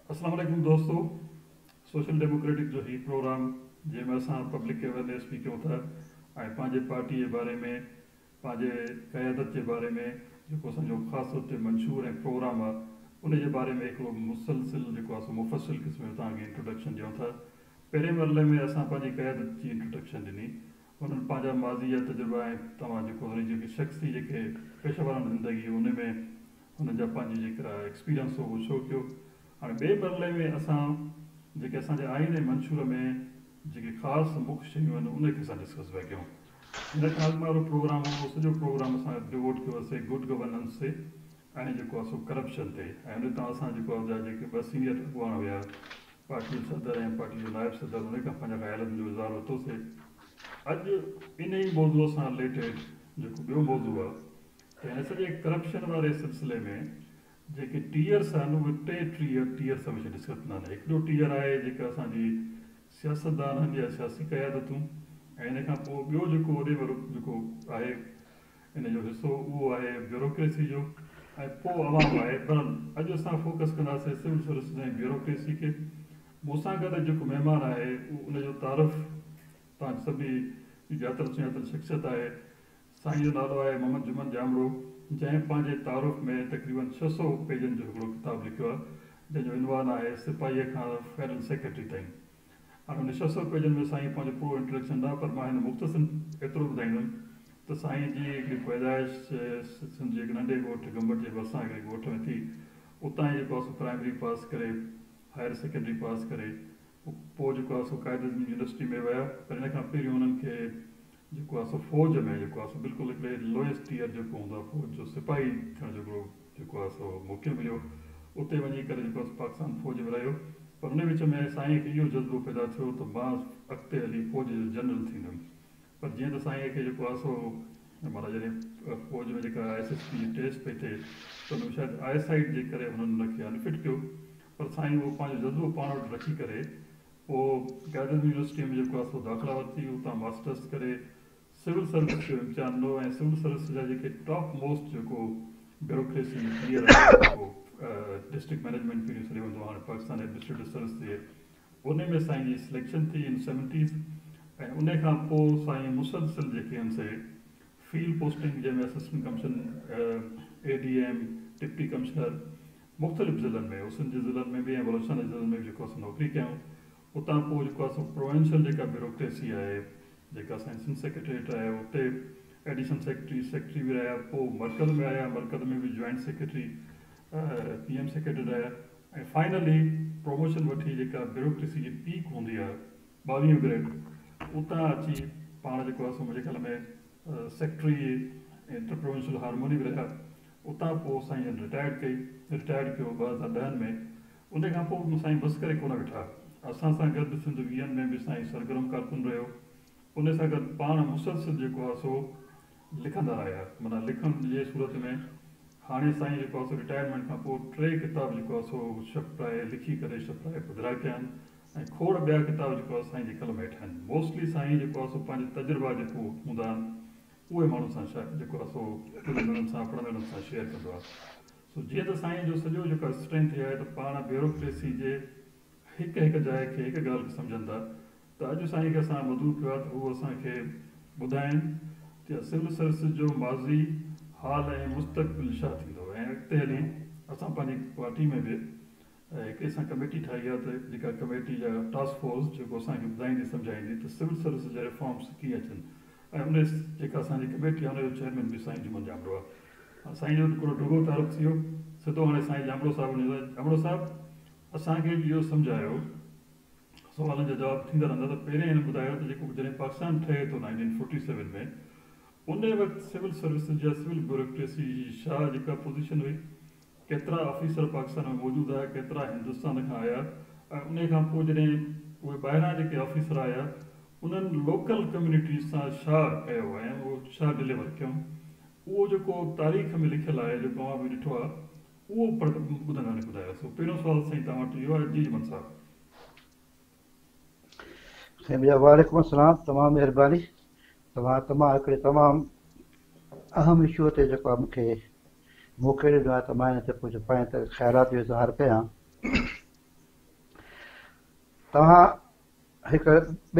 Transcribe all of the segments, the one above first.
अस्सलाम वालेकुम दोस्तों। सोशल डेमोक्रेटिक जो ही प्रोग्राम जंहिंमें असां पब्लिक अवेयरनेस भी कयूं था ऐं पंहिंजे पार्टी जे बारे में पंहिंजे क़यादत जे बारे में जेको असांजो ख़ासि तौर ते मंशूर ऐं प्रोग्राम आहे उन जे बारे में हिकिड़ो मुसलसिल जेको आहे सो मुफ़सिल क़िस्म जो तव्हांखे इंट्रोडक्शन ॾियूं था। पहिरें मरले में असां पंहिंजी क़यादत जी इंट्रोडक्शन ॾिनी, हुननि पंहिंजा माज़ी जा तजुर्बा ऐं तव्हां जेको वरी जेके शख़्सी जेके पेशेवराना ज़िंदगी उन में हुननि जा पंहिंजी जेका एक्सपीरियंस हो उहो शो कयो। हाणे ॿिए मरले में असां जेके असांजे आइन ऐं मंशूर में जेके ख़ासि मुख्य शयूं आहिनि उनखे असां डिस्कस पिया कयूं। हिन खां अॻु वारो प्रोग्राम हो, सॼो प्रोग्राम असां डिवोट कयोसीं गुड गवर्नेंस ते ऐं जेको आहे सो करप्शन ते। ऐं उन तां असां जेको आहे जेके ॿ सीनियर अॻुवान हुया, पार्टी जो सदर ऐं पार्टी जो नायब सदर, उन खां पंहिंजा ख़्यालनि जो इज़हार वरितोसीं। अॼु इन ई मौज़ूअ सां रिलेटेड जेको ॿियो मौज़ू आहे त हिन सॼे करप्शन वारे सिलसिले में जेके टीयर्स आहिनि उहे टे टीयर्स हमेशह डिस्कस कंदा आहिनि। हिकिड़ो टीयर आहे जेका असांजी सियासतदान आहिनि या सियासी क़यादतूं, ऐं इन खां पोइ ॿियो जेको ओॾे वारो जेको आहे इन जो हिसो उहो आहे ब्यूरोक्रेसी जो, ऐं पोइ अवाम आहे। पर अॼु असां फोकस कंदासीं सिविल सर्विसिस ऐं ब्यूरोक्रेसी खे। मूंसां गॾु जेको महिमान आहे उनजो तारीफ़ तव्हां सभिनी ॼातल सुञातल शख़्सियत आहे। साईं जो नालो आहे मोहम्मद जुमन जामड़ो, जंहिं पंहिंजे तारुफ़ में तक़रीबन 600 पेजनि जो हिकिड़ो किताबु लिखियो आहे, जंहिंजो इनवान आहे सिपाहीअ खां फेडरल सेक्रेटरी ताईं। हाणे उन 600 पेजनि में साईं पंहिंजो पूरो इंट्रोडक्शन न, पर मां हिन मुख़्तसिर एतिरो ॿुधाईंदुमि त साईं जी हिकिड़ी पैदाइश सिंध जे हिकु नंढे ॻोठ गंबट जे भरिसां हिकिड़ी ॻोठ में थी। उतां ई जेको आहे सो प्राइमरी पास करे, हायर सेकेंडरी पास करे, पोइ जेको आहे सो क़ाइदे यूनिवर्सिटी में विया। पर हिन खां पहिरियों हुननि खे जेको आहे सो फ़ौज में जेको आहे सो बिल्कुलु हिकिड़े लोएस्ट टीयर जेको हूंदो आहे फ़ौज जो सिपाही थियण जो हिकिड़ो जेको आहे सो मौक़ो मिलियो। उते वञी करे जेको आहे पाकिस्तान फ़ौज में रहियो। पर उन विच में साईं खे इहो जज़्बो पैदा थियो त मां अॻिते हली फ़ौज जो जनरल थींदुमि। पर जीअं त साईं खे जेको आहे सो माना जॾहिं फ़ौज में जेका SSP जी टेस्ट पई थिए त हुन शायदि आईसाइट जे करे हुननि हुनखे अनफिट कयो। पर साईं उहो पंहिंजो जज़्बो पाण वटि रखी करे पोइ क़ाइदे यूनिवर्सिटी में जेको आहे सो दाख़िला वरिती, उतां मास्टर्स करे सिविल सर्विस जो इम्तिहान ॾिनो। ऐं सिविल सर्विस जा जेके टॉप मोस्ट जेको ब्यूरोक्रेसी क्लियर आहे जेको डिस्ट्रिक्ट मैनेजमेंट पीरियड सॾियो वेंदो हाणे पाकिस्तान एडमिनिस्ट्रेटिव सर्विस थिए, उन में साईं जी सिलेक्शन थी इन 70s। ऐं उन खां पोइ साईं मुसलसिल जेके आहिनि से फील्ड पोस्टिंग जंहिंमें assistant commissioner ADM deputy commissioner मुख़्तलिफ़ ज़िलनि में, सिंध जे ज़िलनि में बि ऐं बलोचिस्तान जे ज़िलनि में जेको असां नौकिरी कयूं। उतां पोइ जेको आहे सो प्रोविंशियल जेका ब्यूरोक्रेसी आहे जेका असांजी सिंध सेक्रेटरीट आहे उते एडिशनल सेक्रेटरी बि रहिया। पोइ मरकज़ में आया, मरकज़ में बि जॉइंट सेक्रेटरी PM सेक्रेटरी रहिया। ऐं फाइनली प्रमोशन वठी जेका ब्यूरोक्रेसी जी पीक हूंदी आहे 22 ग्रेड, उतां अची पाण जेको आहे सो मुंहिंजे ख़्याल में सेक्रेटरी इंटर प्रोविंशियल हारमोनी बि रहिया। उतां पोइ साईं रिटायर्ड कयो 2010 में। उन खां पोइ साईं बसि करे कोन वेठा, असां सां गॾु सिंध वीहनि में बि साईं सरगर्म कारकुन रहियो। उन सां गॾु पाण मुसलसिल जेको आहे सो लिखंदा रहिया, माना लिखण जे सूरत में। हाणे साईं जेको आहे सो रिटायरमेंट खां पोइ 3 किताब जेको आहे सो छपाए लिखी करे छपाए पधिरा कया आहिनि। ऐं खोड़ ॿिया किताब जेको आहे साईं जे कलम हेठि आहिनि। मोस्टली साईं जेको आहे सो पंहिंजे तजुर्बा जेको हूंदा आहिनि उहे माण्हुनि सां जेको आहे सो ॿुधंदड़नि सां पढ़ंदड़नि सां शेयर कंदो आहे। सो जीअं त साईं जो सॼो जेको स्ट्रेंथ आहे त पाण ब्यूरोक्रेसी जे हिकु हिकु जाइ खे हिकु ॻाल्हि खे सम्झंदा। त अॼु साईं खे असां मधु पियो आहे त उहो असांखे ॿुधाइनि त सिविल सर्विसिस जो माज़ी हाल ऐं मुस्तक़बिल छा थींदो। ऐं अॻिते हली असां पंहिंजी पार्टी में बि हिकु असां कमेटी ठाही आहे त जेका कमेटी जा टास्क फोर्स जेको असांखे ॿुधाईंदी सम्झाईंदी त सिविल सर्विसिस जा रिफॉर्म्स कीअं अचनि। ऐं उन जेका असांजी कमेटी आहे हुनजो चेयरमैन बि साईं जुमन जामड़ो आहे। साईं जो हिकिड़ो ढुगो तारुफ़ थी वियो, सिधो हाणे साईं जामड़ो साहिबु जामड़ो साहिबु असांखे इहो सम्झायो, सवालनि जा जवाब थींदा रहंदा। त पहिरें हिन ॿुधायो त जेको जॾहिं पाकिस्तान ठहे थो 1947 में, उन वक़्तु सिविल सर्विसिस जा सिविल ब्यूरोक्रेसी जी छा जेका पोज़ीशन हुई, केतिरा ऑफिसर पाकिस्तान में मौजूदु आया, केतिरा हिंदुस्तान खां आया। ऐं उन खां पोइ जॾहिं उहे ॿाहिरां जेके ऑफिसर आया उन्हनि लोकल कम्यूनिटीज़ सां छा कयो ऐं उहो छा डिलीवर कयूं, उहो जेको तारीख़ में लिखियलु आहे जेको मां बि ॾिठो आहे उहो ॿुधंदड़ ॿुधायो। सो पहिरियों सुवालु साईं तव्हां वटि इहो आहे। जी जुमन साहिबु। साईं भैया वालेकुम अस्सलाम, तमामु महिरबानी। तव्हां हिकिड़े तमामु अहम इशू ते जेको आहे मूंखे मौक़ो ॾिनो आहे त मां हिन ते कुझु पंहिंजे ख़्यालात जो इज़हार कयां। तव्हां हिकु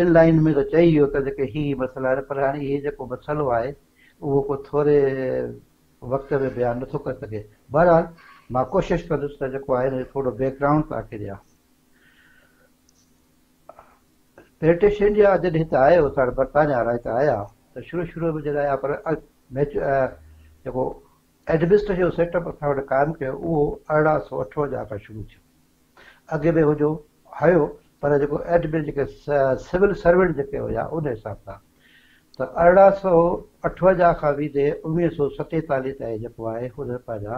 ॿिनि लाइन में त चई वियो त जेके ही मसइला आहिनि, पर हाणे इहे जेको मसइलो आहे उहो को थोरे वक़्त में बयानु नथो करे सघे। बहरहाल मां कोशिशि कंदुसि त जेको आहे थोरो बैकग्राउंड तव्हांखे ॾियां। ब्रिटिश इंडिया जॾहिं हिते आयो, साढ़े बरतानिया वारा हिते आया त शुरू में जॾहिं आया, पर जेको एडमिनिस्ट्रेटिव सेटअप असां वटि क़ाइमु कयो उहो 1858 खां शुरू थियो। अॻे में हुजो हयो, पर जेको जेके सिविल सर्वेंट जेके हुया उन हिसाब सां त 1858 खां विधे 1947 ताईं जेको आहे हुन पंहिंजा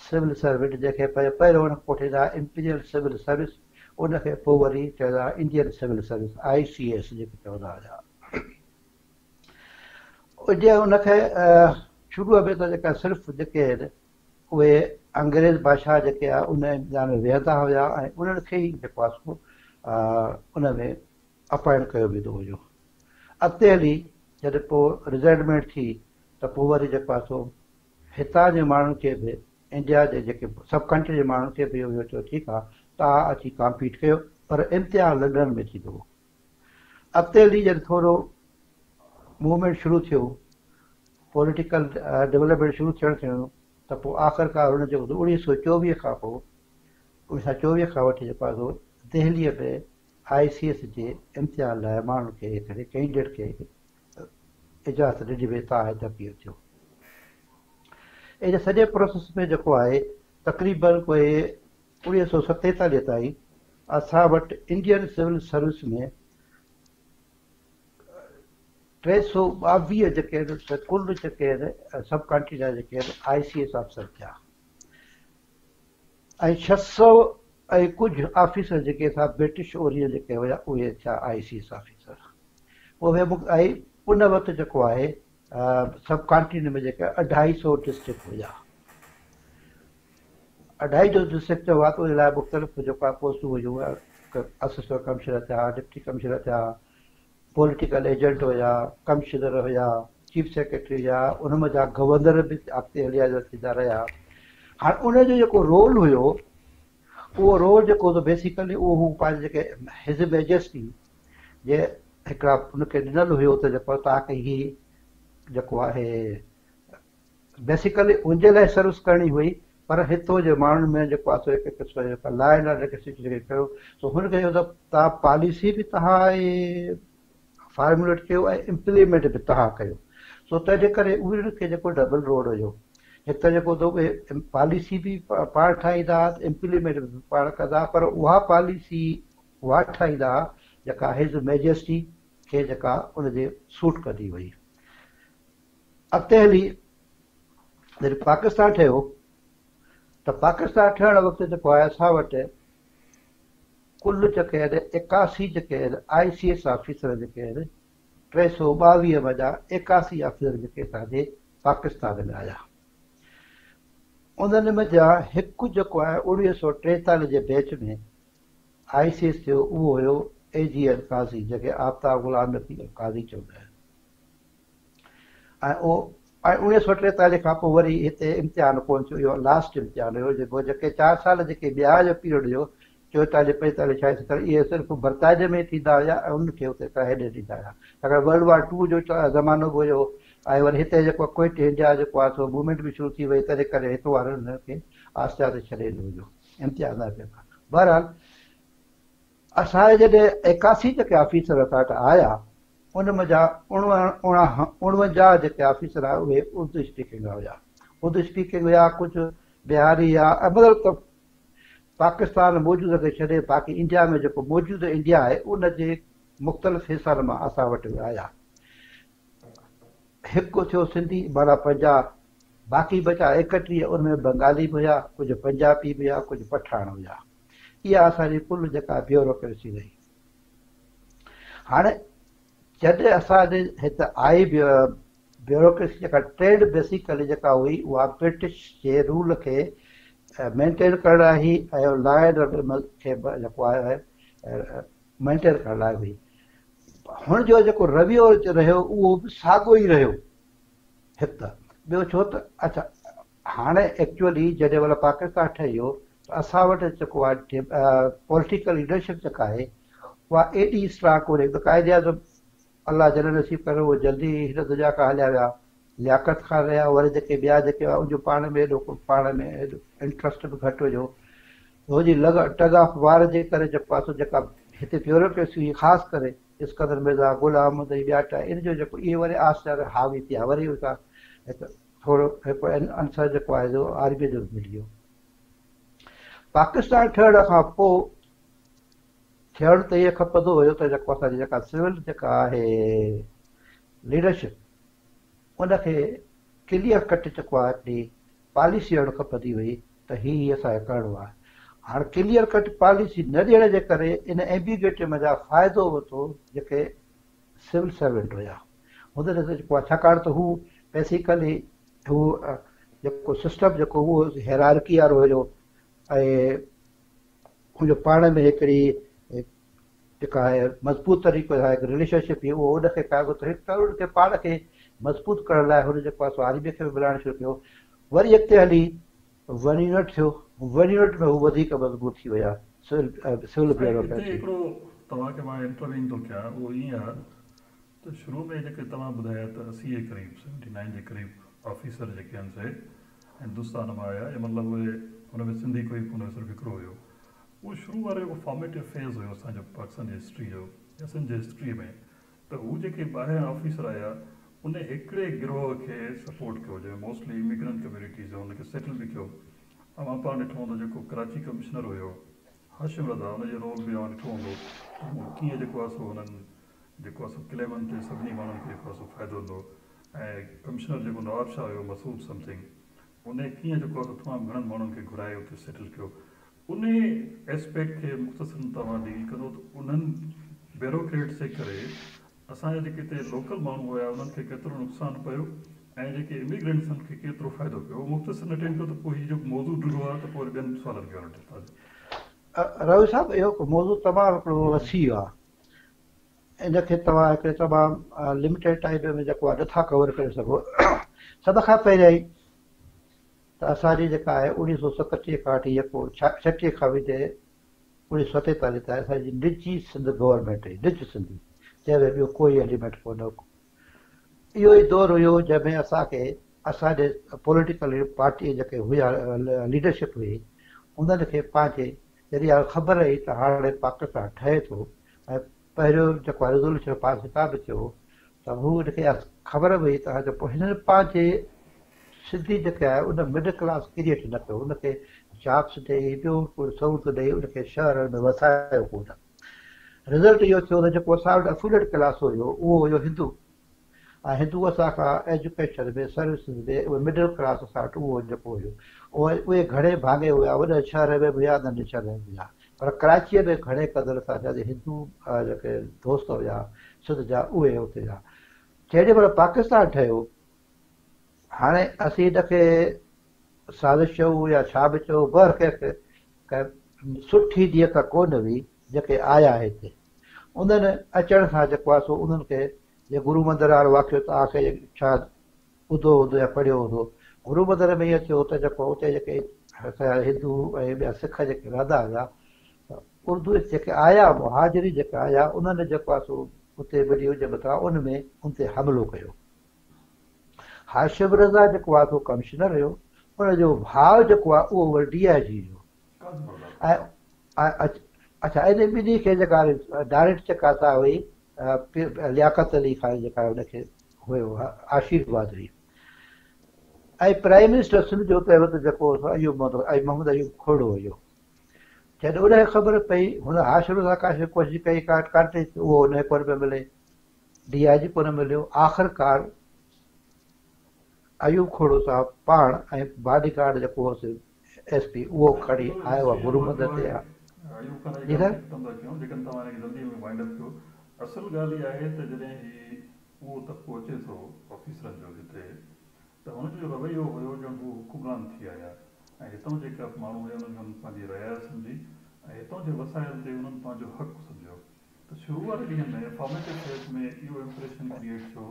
सिविल सर्वेंट जंहिंखे पहिरियों हुन कोठींदा इंपीरियल सिविल सर्विस, उनखे पोइ वरी चवंदा इंडियन सिविल सर्विस ICS जेके चवंदा हुया। उनखे शुरूअ में त जेका सिर्फ़ु जेके आहिनि उहे अंग्रेज़ बादशाह जेके आहे उन में वेहंदा हुया ऐं उन्हनि खे ई जेको आहे उन में अपॉइंट कयो वेंदो हुयो। अॻिते हली जॾहिं पोइ रिज़ाइनमेंट थी त पोइ वरी जेको आहे सो हितां जे माण्हुनि खे बि, इंडिया जे जेके सब कंट्री जे माण्हुनि खे बि इहो चयो ठीकु आहे तव्हां अची कॉम्पीट कयो, पर इम्तिहान लंडन में थींदो हो। अॻिते हली जॾहिं थोरो मूवमेंट शुरू थियो, पॉलिटिकल डेवलपमेंट शुरू थियणु त पोइ आख़िरकार हुन जो 1924 खां पोइ 1924 खां वठी जेको आहे सो दिल्लीअ में ICS जे इम्तिहान लाइ माण्हुनि खे हिकिड़े कैंडिडेट खे इजाज़त ॾिनी वई, तव्हां हिते पीओ थियो। इन सॼे प्रोसेस में जेको आहे तक़रीबन कोई 1947 ताईं असां वटि इंडियन सिविल सर्विस में 322 जेके आहिनि कुल जेके आहिनि सब कंट्री जा जेके आहिनि ICS ऑफिसर थिया ऐं 600 ऐं कुझु ऑफिसर जेके था ब्रिटिश ओरिजिन जेके हुया उहे थिया ICS ऑफिसर। उहे ऐं उन वक़्तु जेको आहे सब कंट्री में जेके 250 डिस्ट्रिक्ट हुया। 250 डिस्ट्रिक्ट जो आहे त उन लाइ मुख़्तलिफ़ जेको आहे पोस्टूं हुयूं, असिस्टेंट कमिश्नर थिया, डिप्टी कमिश्नर थिया, पॉलिटिकल एजेंट हुया, कमिश्नर हुया, चीफ सेक्रेटरी हुया, उनमें जा गवर्नर बि अॻिते हलिया थींदा रहिया। हाणे उनजो जेको रोल हुयो उहो रोल जेको त बेसिकली उहो पंहिंजे जेके हिज़ मेजेस्टी जे हिकिड़ा उनखे ॾिनल हुयो त जेको तव्हांखे ही जेको आहे बेसिकली उनजे लाइ सर्विस करणी हुई, पर हितो जे माण्हुनि में जेको आहे हिकु क़िस्म जो लॉ एंड ऑर्डर जेके कयो सो हुनखे इहो त तव्हां पॉलिसी बि तव्हां फॉर्मुलेट कयो ऐं इम्प्लीमेंट बि तव्हां कयो। सो तंहिंजे करे उनखे जेको डबल रोल हुयो, हिकु त जेको उहे पॉलिसी बि पाण ठाहींदा, इम्प्लीमेंट बि पाण कंदा, पर उहा पॉलिसी उहा ठाहींदा जेका हिज़ मेजेस्टी खे जेका उनजे सूट कंदी हुई। अॻिते हली जॾहिं पाकिस्तान ठहियो त पाकिस्तान ठहिण वक़्तु जेको आहे असां वटि कुल जेके आहिनि 81 जेके आहिनि ICS ऑफिसर जेके आहिनि 322 वञा 81 ऑफिसर जेके असांजे पाकिस्तान में आया। उन्हनि में जा हिकु जेको आहे 1943 जे बैच में ICS जो उहो हुयो AGN काज़ी, जेके आफ्ताब गुलाम नबी काज़ी चवंदा आहिनि। ऐं उहो 1943 खां पोइ वरी हिते इम्तिहान कोन थियो, इहो लास्ट इम्तिहान हुयो जेको जेके 4 साल जेके ॿिया जो पीरियड हुयो 44, 45, 46, 47 इहे सिर्फ़ु बरतानिया में थींदा हुया ऐं उनखे हुते हेॾे ॾींदा हुया, छाकाणि वर्ल्ड वॉर 2 जो ज़मानो बि हुयो ऐं वरी हिते जेको क्विट इंडिया जेको आहे सो मूवमेंट बि शुरू थी वई, तंहिं करे हितो वारनि खे आस्ते आस्ते छॾे ॾिनो हुयो इम्तिहान न पिया। बहरहाल असांजे जॾहिं 81 जेके ऑफिसर असां वटि आया उनमें जा 49 जेके ऑफिसर आहे उहे उर्दू स्पीकिंग हुया। उर्दू स्पीकिंग हुया, कुझु बिहारी या मतिलबु त पाकिस्तान मौजूदु खे छॾे बाक़ी इंडिया में जेको मौजूदु इंडिया आहे उनजे मुख़्तलिफ़ हिसनि मां असां वटि आया। हिकु थियो सिंधी माना पंजाब, बाक़ी बचा 31 उनमें बंगाली बि हुया, कुझु पंजाबी बि हुया, कुझु पठान हुया। इहा असांजी कुल जेका ब्यूरोक्रेसी रही। हाणे जॾहिं असांजे हिते आई ब्यूरोक्रेसी जेका ट्रेड बेसिकली जेका हुई उहा ब्रिटिश जे रूल खे मेंटेन करण लाइ ई ऐं लॉ एंड ऑर्डर खे जेको आहे मेंटेन करण लाइ हुई। हुनजो जेको रवैयो रहियो उहो बि साॻियो ई रहियो हिकु त। ॿियो छो त अच्छा हाणे एक्चुअली जॾहिं महिल पाकिस्तान ठहियो त असां वटि जेको आहे पॉलिटिकल लीडरशिप जेका आहे उहा एॾी स्ट्रांग कोन्हे क़ाइदे आज़म अलाह जल नसीब करे उहो जल्दी हिन दुनिया खां हलिया विया लियाकत खां रहिया वरी जेके ॿिया जेके हुआ उनजो पाण में एॾो पाण में एॾो इंट्रस्ट बि घटि हुयो हुनजी टग ऑफ वार जे करे जेको आहे जेका हिते ब्यूरोक्रेसी हुई ख़ासि करे इस्कंदर मिर्ज़ा गुलाम अहमद ऐं ॿिया इन जो जेको इहे वरी आस्तर हावी थिया वरी उतां हिकु थोरो हिकु अंसर जेको आहे जो आर्मीअ जो मिली वियो पाकिस्तान ठहण खां पोइ थियणु त इहे खपंदो हुयो त जेको असांजी जेका सिविल जेका आहे लीडरशिप उनखे क्लियर कट जेको आहे हिकिड़ी पॉलिसी ॾियणु खपंदी हुई त हीउ असांखे करिणो आहे हाणे क्लियर कट पॉलिसी न ॾियण जे करे इन एम्बिग्यूटी जा फ़ाइदो वरितो जेके सिविल सर्वेंट हुया हुन ते जेको आहे छाकाणि त हू बेसिकली हू जेको सिस्टम जेको उहो हैरारकी वारो हुयो ऐं हुनजो पाण में हिकिड़ी जेका आहे मज़बूत तरीक़े सां हिकु रिलेशनशिप हुई उहो उनखे कयो त हिकु उनखे पाण खे मज़बूत करण लाइ हुन जेको आहे सो आर्मीअ खे बि मिलाइणु शुरू कयो वरी अॻिते हली वन यूनिट थियो वन यूनिट में हू वधीक मज़बूत थी विया सिविल ब्यूरोक्रेसी हिकिड़ो तव्हांखे मां इंटरव्यू थो कयां उहो ईअं आहे त शुरू में जेके तव्हां ॿुधाया त 80 जे क़रीब 79 जे क़रीब ऑफिसर जेके आहिनि से हिंदुस्तान मां आया या मतिलबु उहे हुन में सिंधी कोई कोन सिर्फ़ु हिकिड़ो हुयो उहो शुरू वारो जेको फॉर्मेटिव फेज़ हुयो असांजो पाकिस्तान जी हिस्ट्री जो या सिंध जी हिस्ट्री में त हू जेके ॿाहिरां ऑफिसर आया उन हिकिड़े गिरोह खे सपोर्ट कयो जंहिंमें मोस्टली इमिग्रेंट कम्यूनिटीज़ हुनखे सेटल बि कयो ऐं पाण ॾिठो हूंदो जेको कराची कमिश्नर हुयो हाशिम रज़ा हुनजो रोल बि ॾिठो हूंदो कीअं जेको आहे सो हुननि जेको आहे सो क्लेमनि ते सभिनी माण्हुनि खे जेको आहे सो फ़ाइदो हूंदो ऐं कमिश्नर जेको नवाब शाह हुयो मसूद समथिंग उन कीअं जेको आहे तमामु घणनि माण्हुनि खे घुराए उते सेटल कयो उन एस्पेक्ट खे मुख़्तसिर तव्हां डील कंदो त उन्हनि ब्यूरोक्रेट्स जे करे असांजा जेके हिते लोकल माण्हू हुया उन्हनि खे केतिरो नुक़सानु पियो ऐं जेके इमिग्रेंट्स खे केतिरो फ़ाइदो पियो मुख़्तसिर न टेन कयो त पोइ हीउ जेको मौज़ू ॾिठो आहे त पोइ ॿियनि सुवालनि खे वठी रवि साहिबु इहो मौज़ू तमामु हिकिड़ो वसी आहे इनखे तव्हां हिकिड़े तमामु लिमिटेड टाइम में जेको आहे नथा कवर करे सघो सभ खां पहिरियों ई त असांजी जेका आहे 1937 खां वठी जेको 60 खां विझे 1947 ताईं असांजी निजी सिंध गवर्नमेंट हुई निज सिंधी जंहिंमें ॿियो कोई एलिमेंट कोन हो इहो ई दौरु हुयो जंहिंमें असांखे असांजे पॉलिटिकल पार्टी जेके हुया लीडरशिप हुई उन्हनि खे पंहिंजे जॾहिं हाणे ख़बर हुई त हाणे पाकिस्तान ठहे थो ऐं पहिरियों जेको आहे रेज़ोल्यूशन पास किताब थियो त हू हिनखे ख़बर हुई त पोइ हिननि पंहिंजे सिंधी जेके आहे उन मिडल क्लास क्रिएट न कयो उनखे जॉब्स ॾेई ॿियो कोई सहूलियत ॾेई उनखे शहरनि में वसायो कोन रिज़ल्ट इहो थियो त जेको असां वटि अफिलिएट क्लास हुयो उहो हुयो हिंदू ऐं हिंदू असांखां एजुकेशन में सर्विसिस में उहे मिडल क्लास असां वटि उहो जेको हुयो उहे घणे भाङे हुया वॾे शहर में बि हुया नंढे शहर में बि हुया पर कराचीअ में घणे क़दुरु असांजा हिंदू जेके दोस्त हुया सिंध जा उहे हुते हुआ जेॾी महिल पाकिस्तान ठहियो हाणे असीं हिनखे साज़िश चऊं या छा बि चऊं बर कंहिंखे सुठी जीअं का कोन हुई जेके आया हिते उन्हनि अचण सां जेको आहे सो उन्हनि खे जीअं गुरू मंदर वारो वाक़ियो तव्हांखे छा ॿुधो हूंदो या पढ़ियो हूंदो गुरू मंदर में इहो थियो त जेको उते जेके असांजा हिंदू ऐं ॿिया सिख जेके रहंदा हुआ उर्दू जेके आया मुहाजिरी जेके आया उन्हनि जेको आहे सो उते ॿिली जे मथां उन में उन ते हमिलो कयो हाशिम रज़ा जेको आहे सो कमिश्नर हुयो उनजो भाउ जेको आहे उहो वरी DIG हुयो ऐं अच्छा इन ॿिन्ही खे जेका डायरेक्ट जेका असां हुई लियाकत अली ख़ान जेका हुनखे हुयो आशीर्वाद हुई ऐं प्राइम मिनिस्टर सिंध जो उते वक़्तु जेको मोहम्मद अयूब खोड़ो हुयो जॾहिं उनखे ख़बर पई हुन हाशिम रज़ा का कोशिशि कई काटे उहो हुनखे कोन पियो मिले DIG कोन मिलियो आख़िरकार अयूब खोड़ो साहब पाण ऐं बॉडी गार्ड जेको होसि SP उहो खणी आयो आहे गुरू मंदर ते असल ॻाल्हि इहा आहे त जॾहिं उहो तबिको अचे थो ऑफिसरनि जो हिते त हुनजो रवैयो हुयो ॼण हू हुकुमरान थी आया ऐं हितां जेका माण्हू हुया उन्हनि पंहिंजी रया सम्झी ऐं हितां जे वसाइल ते उन्हनि पंहिंजो हक़ु सम्झो त शुरू वारे ॾींहंनि में फॉर्मेटिव फेज़ में इहो इम्प्रेशन क्रिएट थियो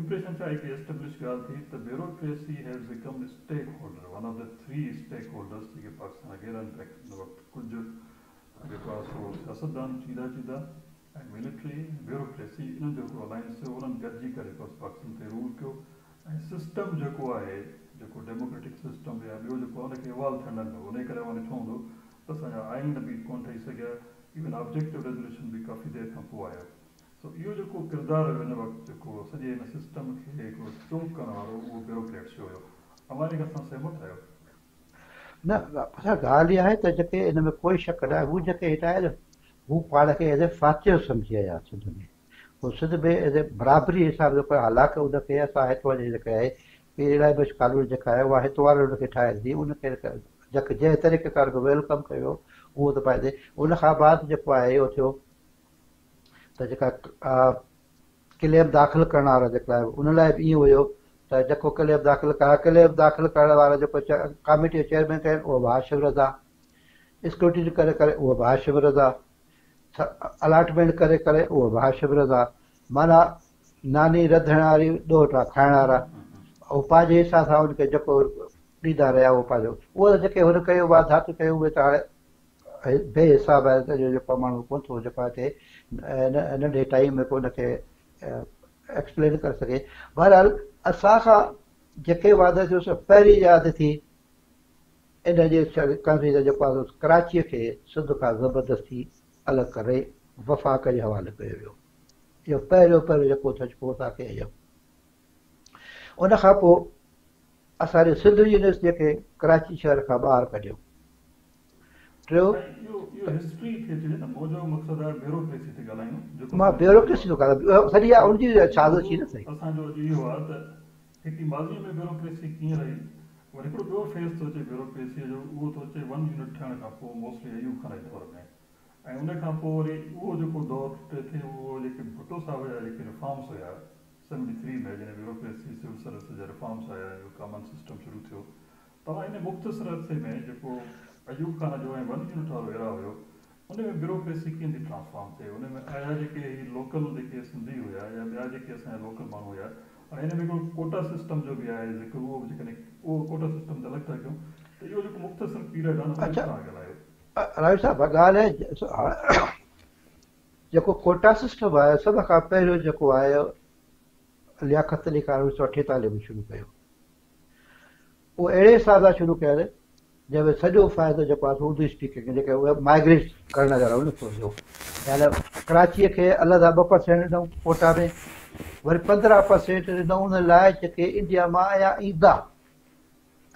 इम्प्रेशन छा हिकु एस्टेब्लिश ॻाल्हि थी त bureaucracy has become stake holder one of the 3 stake holders जेके पाकिस्तान अॻे रन हिन वक़्तु कुझु जेको आहे सो सियासतदान चीदा चीदा ऐं मिलिट्री ब्यूरोक्रेसी इन्हनि जो हिकिड़ो अलायंस थियो, उन्हनि गॾिजी करे पाकिस्तान ते रूल कयो ऐं सिस्टम जेको आहे जेको डेमोक्रेटिक सिस्टम या ॿियो जेको आहे उनखे इवॉल्व थियण ॾिनो। उन करे मां ॾिठो हूंदो त असांजा आइन बि कोन ठही सघिया, इवन ऑब्जेक्टिव रेज़ोल्यूशन बि काफ़ी देरि खां पोइ आया। सो इहो जेको किरदारु हुयो हिन वक़्तु जेको सॼे हिन सिस्टम खे हिकिड़ो चोक करण वारो उहो ब्यूरोक्रेट्स जो हुयो। अमानी खां तव्हां सहमत आहियो? न असां ॻाल्हि इहा आहे त जेके हिन में कोई शक न आहे, हू जेके हिते आहे न हू पाण खे एज़ ए फातिर सम्झी आया सिंध में। हू सिंध में एज़ ए बराबरी हिसाब जो हालांकि उनखे असां हिते वञी जेके आहे इलाही कानून जेका आहे उहा हिते वारे उनखे ठाहे ॾिनी, उनखे जेके जंहिं तरीक़े सां वेलकम कयो उहो त पाए उनखां बाद जेको आहे इहो थियो त जेका क्लेम दाख़िल करण वारा जेका आहे उन लाइ बि इहो हुयो त जेको क्लेम दाख़िल करण वारा जेको कमिटी जो चेयरमैन कनि उहो बि हाशिम रज़ा, स्क्रूटिनी करे करे उहो बि हाशिम रज़ा, अलाटमेंट करे करे उहो बि हाशिम रज़ा, माना नानी रधण वारी ॾोह खाइण वारा ऐं पंहिंजे हिसाब सां हुनखे जेको ॾींदा रहिया उहो पंहिंजो उहो त जेके हुन कयो वाधात कयो उहे त हाणे बेहिसाब आहे जेको माण्हू कोन थो जेको आहे हिते नंढे टाइम में को हुनखे एक्सप्लेन करे सघे। बहरहाल असांखां जेके वाधा थियोसि पहिरीं यादि थी इन जे कंट्री जो जेको आहे कराचीअ खे सिंध खां ज़बरदस्ती अलॻि करे वफ़ाक़ जे हवाले कयो वियो। इहो पहिरियों जेको थचको असांखे इहो। उनखां पोइ असांजे सिंध यूनिवर्सिटीअ खे कराची शहर खां ॿाहिरि कढियो। मां ब्यूरोक्रेसी थो ॻाल्हायां, सॼी आहे उनजी छा थी न सही। असांजो इहो आहे त हिकिड़ी माज़ी में ब्यूरोक्रेसी कीअं रही, वरी हिकिड़ो ॿियो फेज़ थो अचे ब्यूरोक्रेसीअ जो, उहो थो अचे 1 यूनिट थियण खां पोइ मोस्टली अयूब खान जे दौर में, ऐं उन खां पोइ वरी उहो जेको दौर थिए उहो जेके भुट्टो साहब जा जेके रिफॉर्म्स हुया 73 में जॾहिं ब्यूरोक्रेसी सिविल सर्विस जा रिफॉर्म्स आया, कॉमन सिस्टम शुरू थियो। तव्हां इन मुख़्तसर अरसे में जेको अयूब खान जो ऐं 1 यूनिट वारो एरा हुयो उन में ब्यूरोक्रेसी कीअं थी ट्रांसफॉर्म थिए, उन में आया जेके लोकल जेके सिंधी हुया या ॿिया जेके असांजा लोकल माण्हू हुया, ऐं हिन में हिकिड़ो कोटा सिस्टम जो बि आहे ज़िक्र, उहो बि जेकॾहिं उहो कोटा सिस्टम ते अलॻि था कयूं त इहो जेको मुख़्तसर पीरियड आहे न उन सां ॻाल्हायो। रावी साहब ॻाल्हि आहे जेको कोटा सिस्टम आहे सभ खां पहिरियों जेको आहे लियाकत अली खान 1948 में शुरू कयो। उहो अहिड़े हिसाब सां शुरू कयल जंहिंमें सॼो फ़ाइदो जेको आहे उर्दू स्पीकिंग जेके उहे माइग्रेट करण वारा उन खे हुयो। यानी कराचीअ खे अलॻि 2% ॾिनऊं कोटा में, वरी 15% ॾिनऊं उन लाइ जेके इंडिया मां ईंदा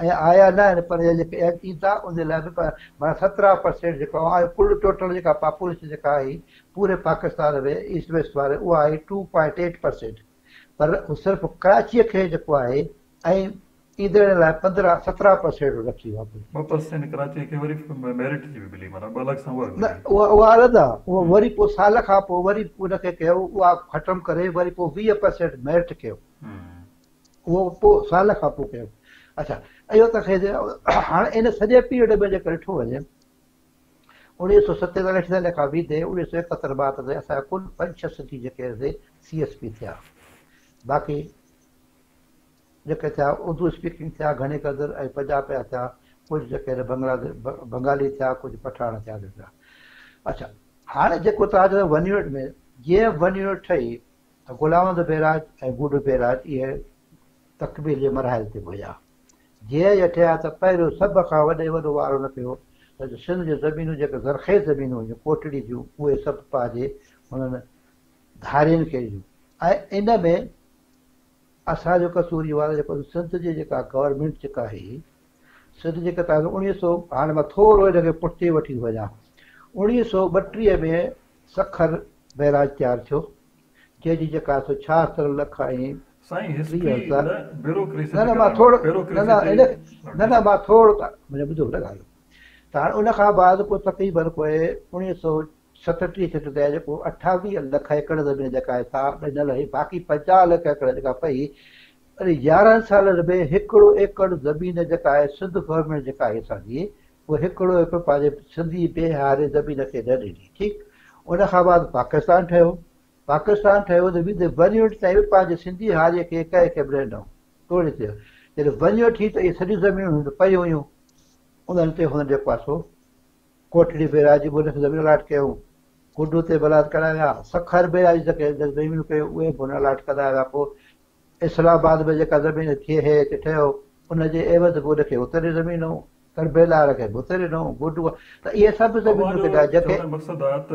ऐं आया न आहिनि पर जेके ईंदा उन लाइ बि माना 17% जेको आहे कुल टोटल जेका पॉपुलेशन जेका आई पूरे पाकिस्तान में ईस्ट वेस्ट वारे उहा आई 2.8%, पर सिर्फ़ु कराचीअ खे जेको आहे ऐं ईंदड़ लाइ 17% रखी वापसि। 2% कराची खे वरी मेरिट जी बि मिली, माना अलॻि सां न उहा अलॻि आहे। उहो वरी पोइ साल खां पोइ वरी उनखे कयो उहा ख़तमु करे वरी पोइ 20% मेरिट कयो, उहो पोइ साल खां पोइ कयो। अच्छा इहो त हाणे इन सॼे पीरियड में जेकर ॾिठो वञे 1947 खां वीदे 1971 ते असांजा कुल 5-6 सिंधी जेके CSP थिया, बाक़ी जेके थिया उर्दू स्पीकिंग थिया घणे क़दुरु ऐं पंजाबी थिया, कुझु जेके बंगाली थिया, कुझु पठान थिया। अच्छा हाणे जेको तव्हांजो 1 यूनिट में जीअं 1 यूनिट ठही त गुलाम अहमद बेराज ऐं बूढ़ बेराज इहे तकमील जे मरहल ते हुया। जीअं इहे थिया त पहिरियों सभ खां वॾो वारो न कयो त सिंध जूं ज़मीनूं जेके ज़रख़ेज़ ज़मीनूं हुयूं कोटड़ी जूं उहे सभु पंहिंजे हुननि धारियुनि खे ॾियूं। ऐं इन में असांजो कसूर इहो आहे जेको सिंध जी जेका गवर्नमेंट जेका हुई सिंध जेका तव्हां 1900 हाणे मां थोरो हिनखे पुठिते वठी वञा 1932 में सखर बैराज तयारु थियो जंहिंजी जेका 76 लख ऐं मां थोरो मुंहिंजो ॿुधो न ॻाल्हि त हाणे उनखां बाद पोइ तक़रीबन पोइ 1937 ते जेको 28 लख एकड़ ज़मीन जेका आहे सा ॾिनल हुई, बाक़ी 50 लख एकड़ जेका पई वरी 11 सालनि में 1 एकड़ ज़मीन जेका आहे सिंध गवर्नमेंट जेका आहे असांजी उहो 1 एकड़ पंहिंजे सिंधी बेहारे ज़मीन खे न ॾिनी। ठीकु, उनखां बाद पाकिस्तान ठहियो त विद 1 यूनिट ताईं बि पंहिंजे सिंधी हारीअ खे कंहिंखे बि ॾिनऊं तोड़े थियो। जॾहिं 1 यूनिट थी त इहे सॼियूं ज़मीनूं पयूं हुयूं उन्हनि ते हुन जेको आहे सो कोटड़ी बेरा जी बि हुनखे ज़मीन अलाट कयूं, गुडू ते बलात् कराया विया, सखर बेरा जी जेके ज़मीनूं कयूं उहे बि हुन अलाट कराया विया। पोइ इस्लामाबाद में जेका ज़मीन थिए हेठि ठहियो उनजे एवज़ बि उनखे उते ज़मीनूं, करबेला खे बि उते ॾिनऊं, गुडू। त इहे सभु ज़मीनूं तव्हांजो केॾा जेके चवण जो मक़सदु आहे त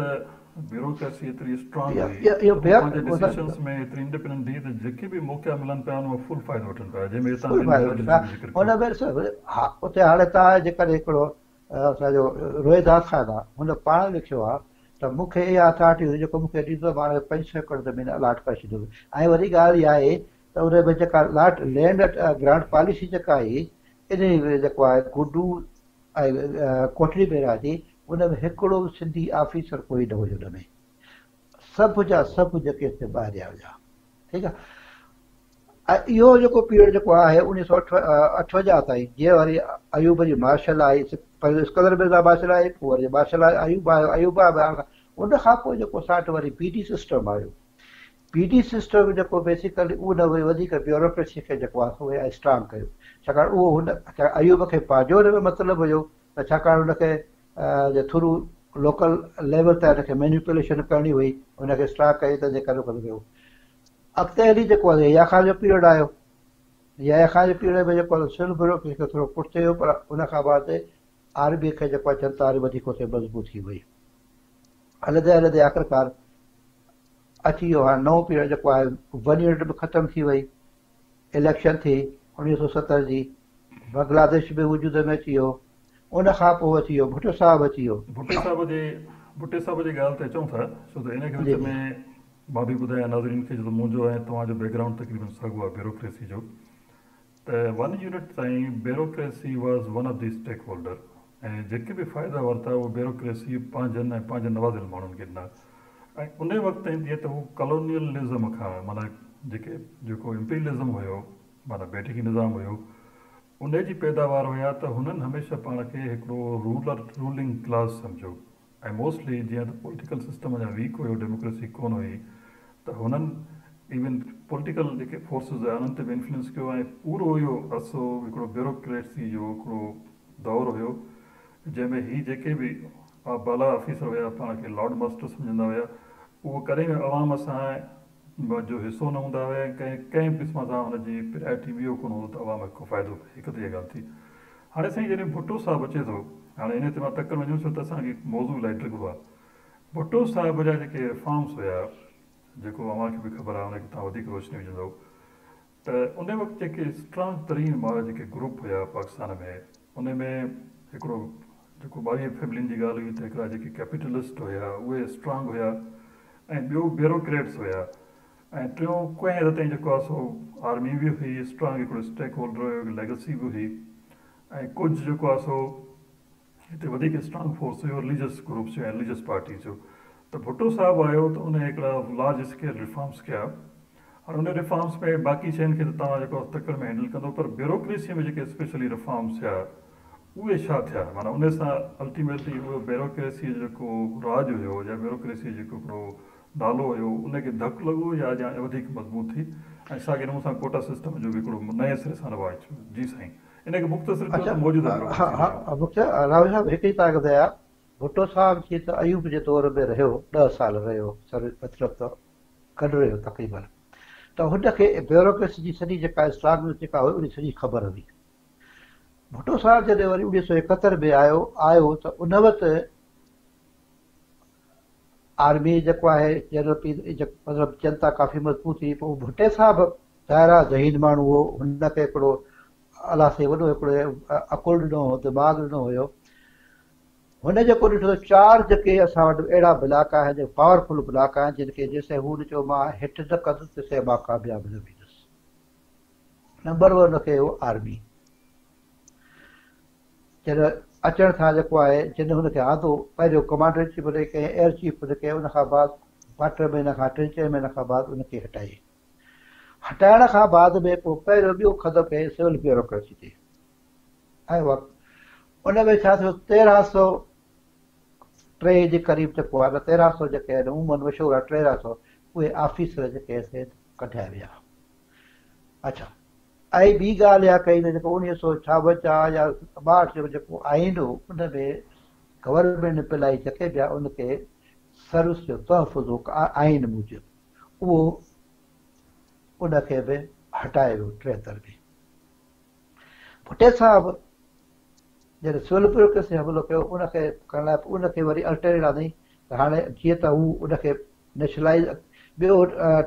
ब्यूरोक्रेसी एतिरी स्ट्रांग हुई इहो त हू पंहिंजे डिसीशंस में एतिरी इंडिपेंडेंट थी त जेके बि मौक़ा मिलनि पिया उन मां फुल फ़ाइदो वठनि पिया, जंहिंमें तव्हां फुल ॿिनि फ़ाइदो ॻाल्हियुनि वठंदा जो बि ज़िक्र हुन कयो। में सभु। हा, उते हाणे तव्हां जेकॾहिं हिकिड़ो असांजो रोहिदास खान आहे, हुन पाण लिखियो आहे त मूंखे इहा अथॉरिटी हुई जेको मूंखे ॾींदो मां 5-6 एकड़ ज़मीन अलाट करे छॾींदुमि। ऐं वरी ॻाल्हि इहा आहे त उन में जेका लैंड ग्रांट पॉलिसी जेका आई इन जेको आहे गुडू ऐं कोटड़ी बेरा जी, उन में हिकिड़ो बि सिंधी ऑफिसर कोई न हुयो। हुन में सभु जा सभु जेके हिते ॿाहिरिया हुया। ठीकु आहे। ऐं इहो जेको पीरियड जेको आहे 1958 ताईं, जीअं वरी अयूब जी मार्शल आई, पहिरियों सिकंदर मिर्ज़ा मार्शल आई, पोइ वरी मार्शल अयूब आयो, अयूबा उन खां पोइ जेको साठ वरी पीडी सिस्टम आयो। पीडी सिस्टम जेको बेसिकली उन वधीक ब्यूरोक्रेसी खे जेको आहे उहे स्ट्रांग कयो, छाकाणि उहो हुन अयूब खे पंहिंजो हुन में मतिलबु हुयो त छाकाणि हुनखे जे थ्रू लोकल लेवल ते हुनखे मैनिपुलेशन करणी हुई, हुनखे स्ट्रांग कई त जेका कयो। अॻिते हली जेको आहे या खां जो पीरियड आयो, या खां जे पीरियड में जेको आहे सिविल ब्यूरोक्रेसी खे थोरो पुठिते हुयो, पर उन खां बाद आर्मी खे जेको आहे जनता वरी वधीक उते मज़बूत थी वई। हलंदे हलंदे आख़िरकार अची वियो हाणे नओं पीरियड जेको आहे 1 यूनिट बि ख़तमु थी वई, इलेक्शन थी 1970 जी, बांग्लादेश बि वजूद में अची वियो, उन खां पोइ अची वियो भुट्टो साहिबु अची वियो। भुट्टे साहिब जी ॻाल्हि ते अचूं था, छो त इन खे विच में मां बि ॿुधायां नाज़रीन खे, जो मुंहिंजो ऐं तव्हांजो बैकग्राउंड तक़रीबन साॻियो आहे ब्यूरोक्रेसी जो, त 1 यूनिट ताईं bureaucracy was one of the stake holder, ऐं जेके बि फ़ाइदा वरिता उहो ब्यूरोक्रेसी पंहिंजनि ऐं पंहिंजे नवाज़िल माण्हुनि खे ॾिना। ऐं उन वक़्तु ताईं जीअं त हू कॉलोनियलिज़म खां माना जेको इम्पीरियलिज़म हुयो, माना बैठकी निज़ाम हुयो, उन जी पैदावार हुया त हुननि हमेशह पाण खे हिकिड़ो रूलिंग क्लास सम्झो। ऐं मोस्टली जीअं त पॉलिटिकल सिस्टम अञा वीक हुयो, डेमोक्रेसी कोन हुई, त हुननि इवन पॉलिटिकल जेके फोर्सिस हुया उन्हनि ते बि इन्फ्लुएंस कयो। ऐं पूरो इहो अरसो हिकिड़ो ब्यूरोक्रेसी जो हिकिड़ो दौरु हुयो, जंहिंमें ही जेके बि बाला ऑफिसर हुया पाण खे लॉर्ड मास्टर सम्झंदा हुया, उहो कॾहिं बि अवाम सां जो हिसो न हूंदा हुया, कंहिं क़िस्म सां हुनजी प्रायोरिटी ॿियो कोन हूंदो त अवाम खे फ़ाइदो पए। हिकु त इहा ॻाल्हि थी। हाणे साईं जॾहिं भुट्टो साहिबु अचे थो, हाणे इन ते मां तकड़ि वञूं छो त असांखे मौज़ू इलाही ॾिघो आहे। भुट्टो साहिब जा जेके रिफॉर्म्स हुया, जेको अव्हांखे बि ख़बर आहे, उनखे तव्हां वधीक रोशनी विझंदव, त उन वक़्तु जेके स्ट्रांग तरीन जेके ग्रुप हुया पाकिस्तान में, उन में हिकिड़ो जेको 22 फैमिलियुनि जी ॻाल्हि हुई त हिकिड़ा जेके कैपिटलिस्ट हुया उहे स्ट्रांग हुया, ऐं ॿियो ब्यूरोक्रेट्स हुया, ऐं टियों कंहिं हद ताईं जेको आहे सो आर्मी बि हुई स्ट्रांग, हिकिड़ो स्टेक होल्डर हुयो, लेगेसी बि हुई, ऐं कुझु जेको आहे सो हिते वधीक स्ट्रांग फोर्स हुयो रिलीजियस ग्रुप्स जो ऐं रिलीजियस पार्टीज़ जो। त भुट्टो साहिबु आयो त उन हिकिड़ा लार्ज स्केल रिफॉर्म्स कया। हाणे उन रिफॉर्म्स में बाक़ी शयुनि खे त तव्हां जेको तकड़ि में हैंडल कंदो, पर ब्यूरोक्रेसीअ में जेके स्पेशली रिफॉर्म्स थिया उहे छा थिया, माना उन सां अल्टीमेटली उहो ब्यूरोक्रेसी जो जेको राज हुयो या ब्यूरोक्रेसी जो जेको हिकिड़ो नालो हुयो उनखे धकु लॻो या अञा वधीक मज़बूत थी, ऐं साॻे नमूने सां कोटा सिस्टम जो बि हिकिड़ो नए सिरे सां रवाज थियो। जी साईं, इनखे मुख़्तसिर मौजूदु राव साहिबु हिकु ई तव्हांखे ॿुधाया, भुट्टो साहिबु जीअं त अयूब जे दौर में रहियो, 10 साल रहियो, मतिलबु त गॾु रहियो तक़रीबन, त हुनखे ब्यूरोक्रेसी जी सॼी जेका स्ट्रांग जेका हुई उन सॼी ख़बर हुई। भुट्टो साहिबु जॾहिं वरी 1971 में आयो त उन वक़्तु आर्मी जेको आहे मतिलबु जनता काफ़ी मज़बूत थी। पोइ भुट्टे साहिबु ज़ाहिर आहे ज़हीन माण्हू हो, हुनखे हिकिड़ो अलाह से वॾो हिकिड़ो अकुल ॾिनो हो, दिमाग़ ॾिनो हुयो। हुन जेको ॾिठो त 4 जेके असां वटि अहिड़ा ब्लॉक आहिनि, जेके पावरफुल ब्लॉक आहिनि, जिनखे जेसिताईं हू चयो मां हेठि न कंदुसि तेसिताईं मां कामयाबु न वेंदुसि। नंबर 1 हुनखे हो आर्मी। जॾहिं अचण सां जेको आहे जिन हुनखे आदो पहिरियों कमांडर इन चीफ हुनखे कयईं, एयर चीफ हुनखे, उनखां बाद 2 महीना खां 3-4 महीना खां बाद उनखे हटाई। हटाइण खां बाद में पोइ पहिरियों ॿियो क़दम कयईं सिविल ब्यूरोक्रेसी ते। ऐं वक़्तु उन में छा थियो, 1303 जे क़रीब जेको आहे न, 1300 जेके आहिनि उमूमन मशहूरु आहे 1300, उहे ऑफिसर जेके आहिनि कढिया विया। अच्छा, ऐं ॿी ॻाल्हि इहा कई त जेको 1956 या 62 जो जेको आइन हो, उन में गवर्नमेंट अप्लाई जंहिंखे बि आहे उनखे सर्विस जो तहफ़ुज़ आइन मूजिबि उहो उनखे बि हटाए वियो 73 में। भुटे साहब जॾहिं सिविल ब्यूरोक्रेसी हमलो कयो उनखे करण लाइ उनखे वरी अल्टरनेट आहे त हाणे जीअं त हू उनखे नेशनलाइज़ ॿियो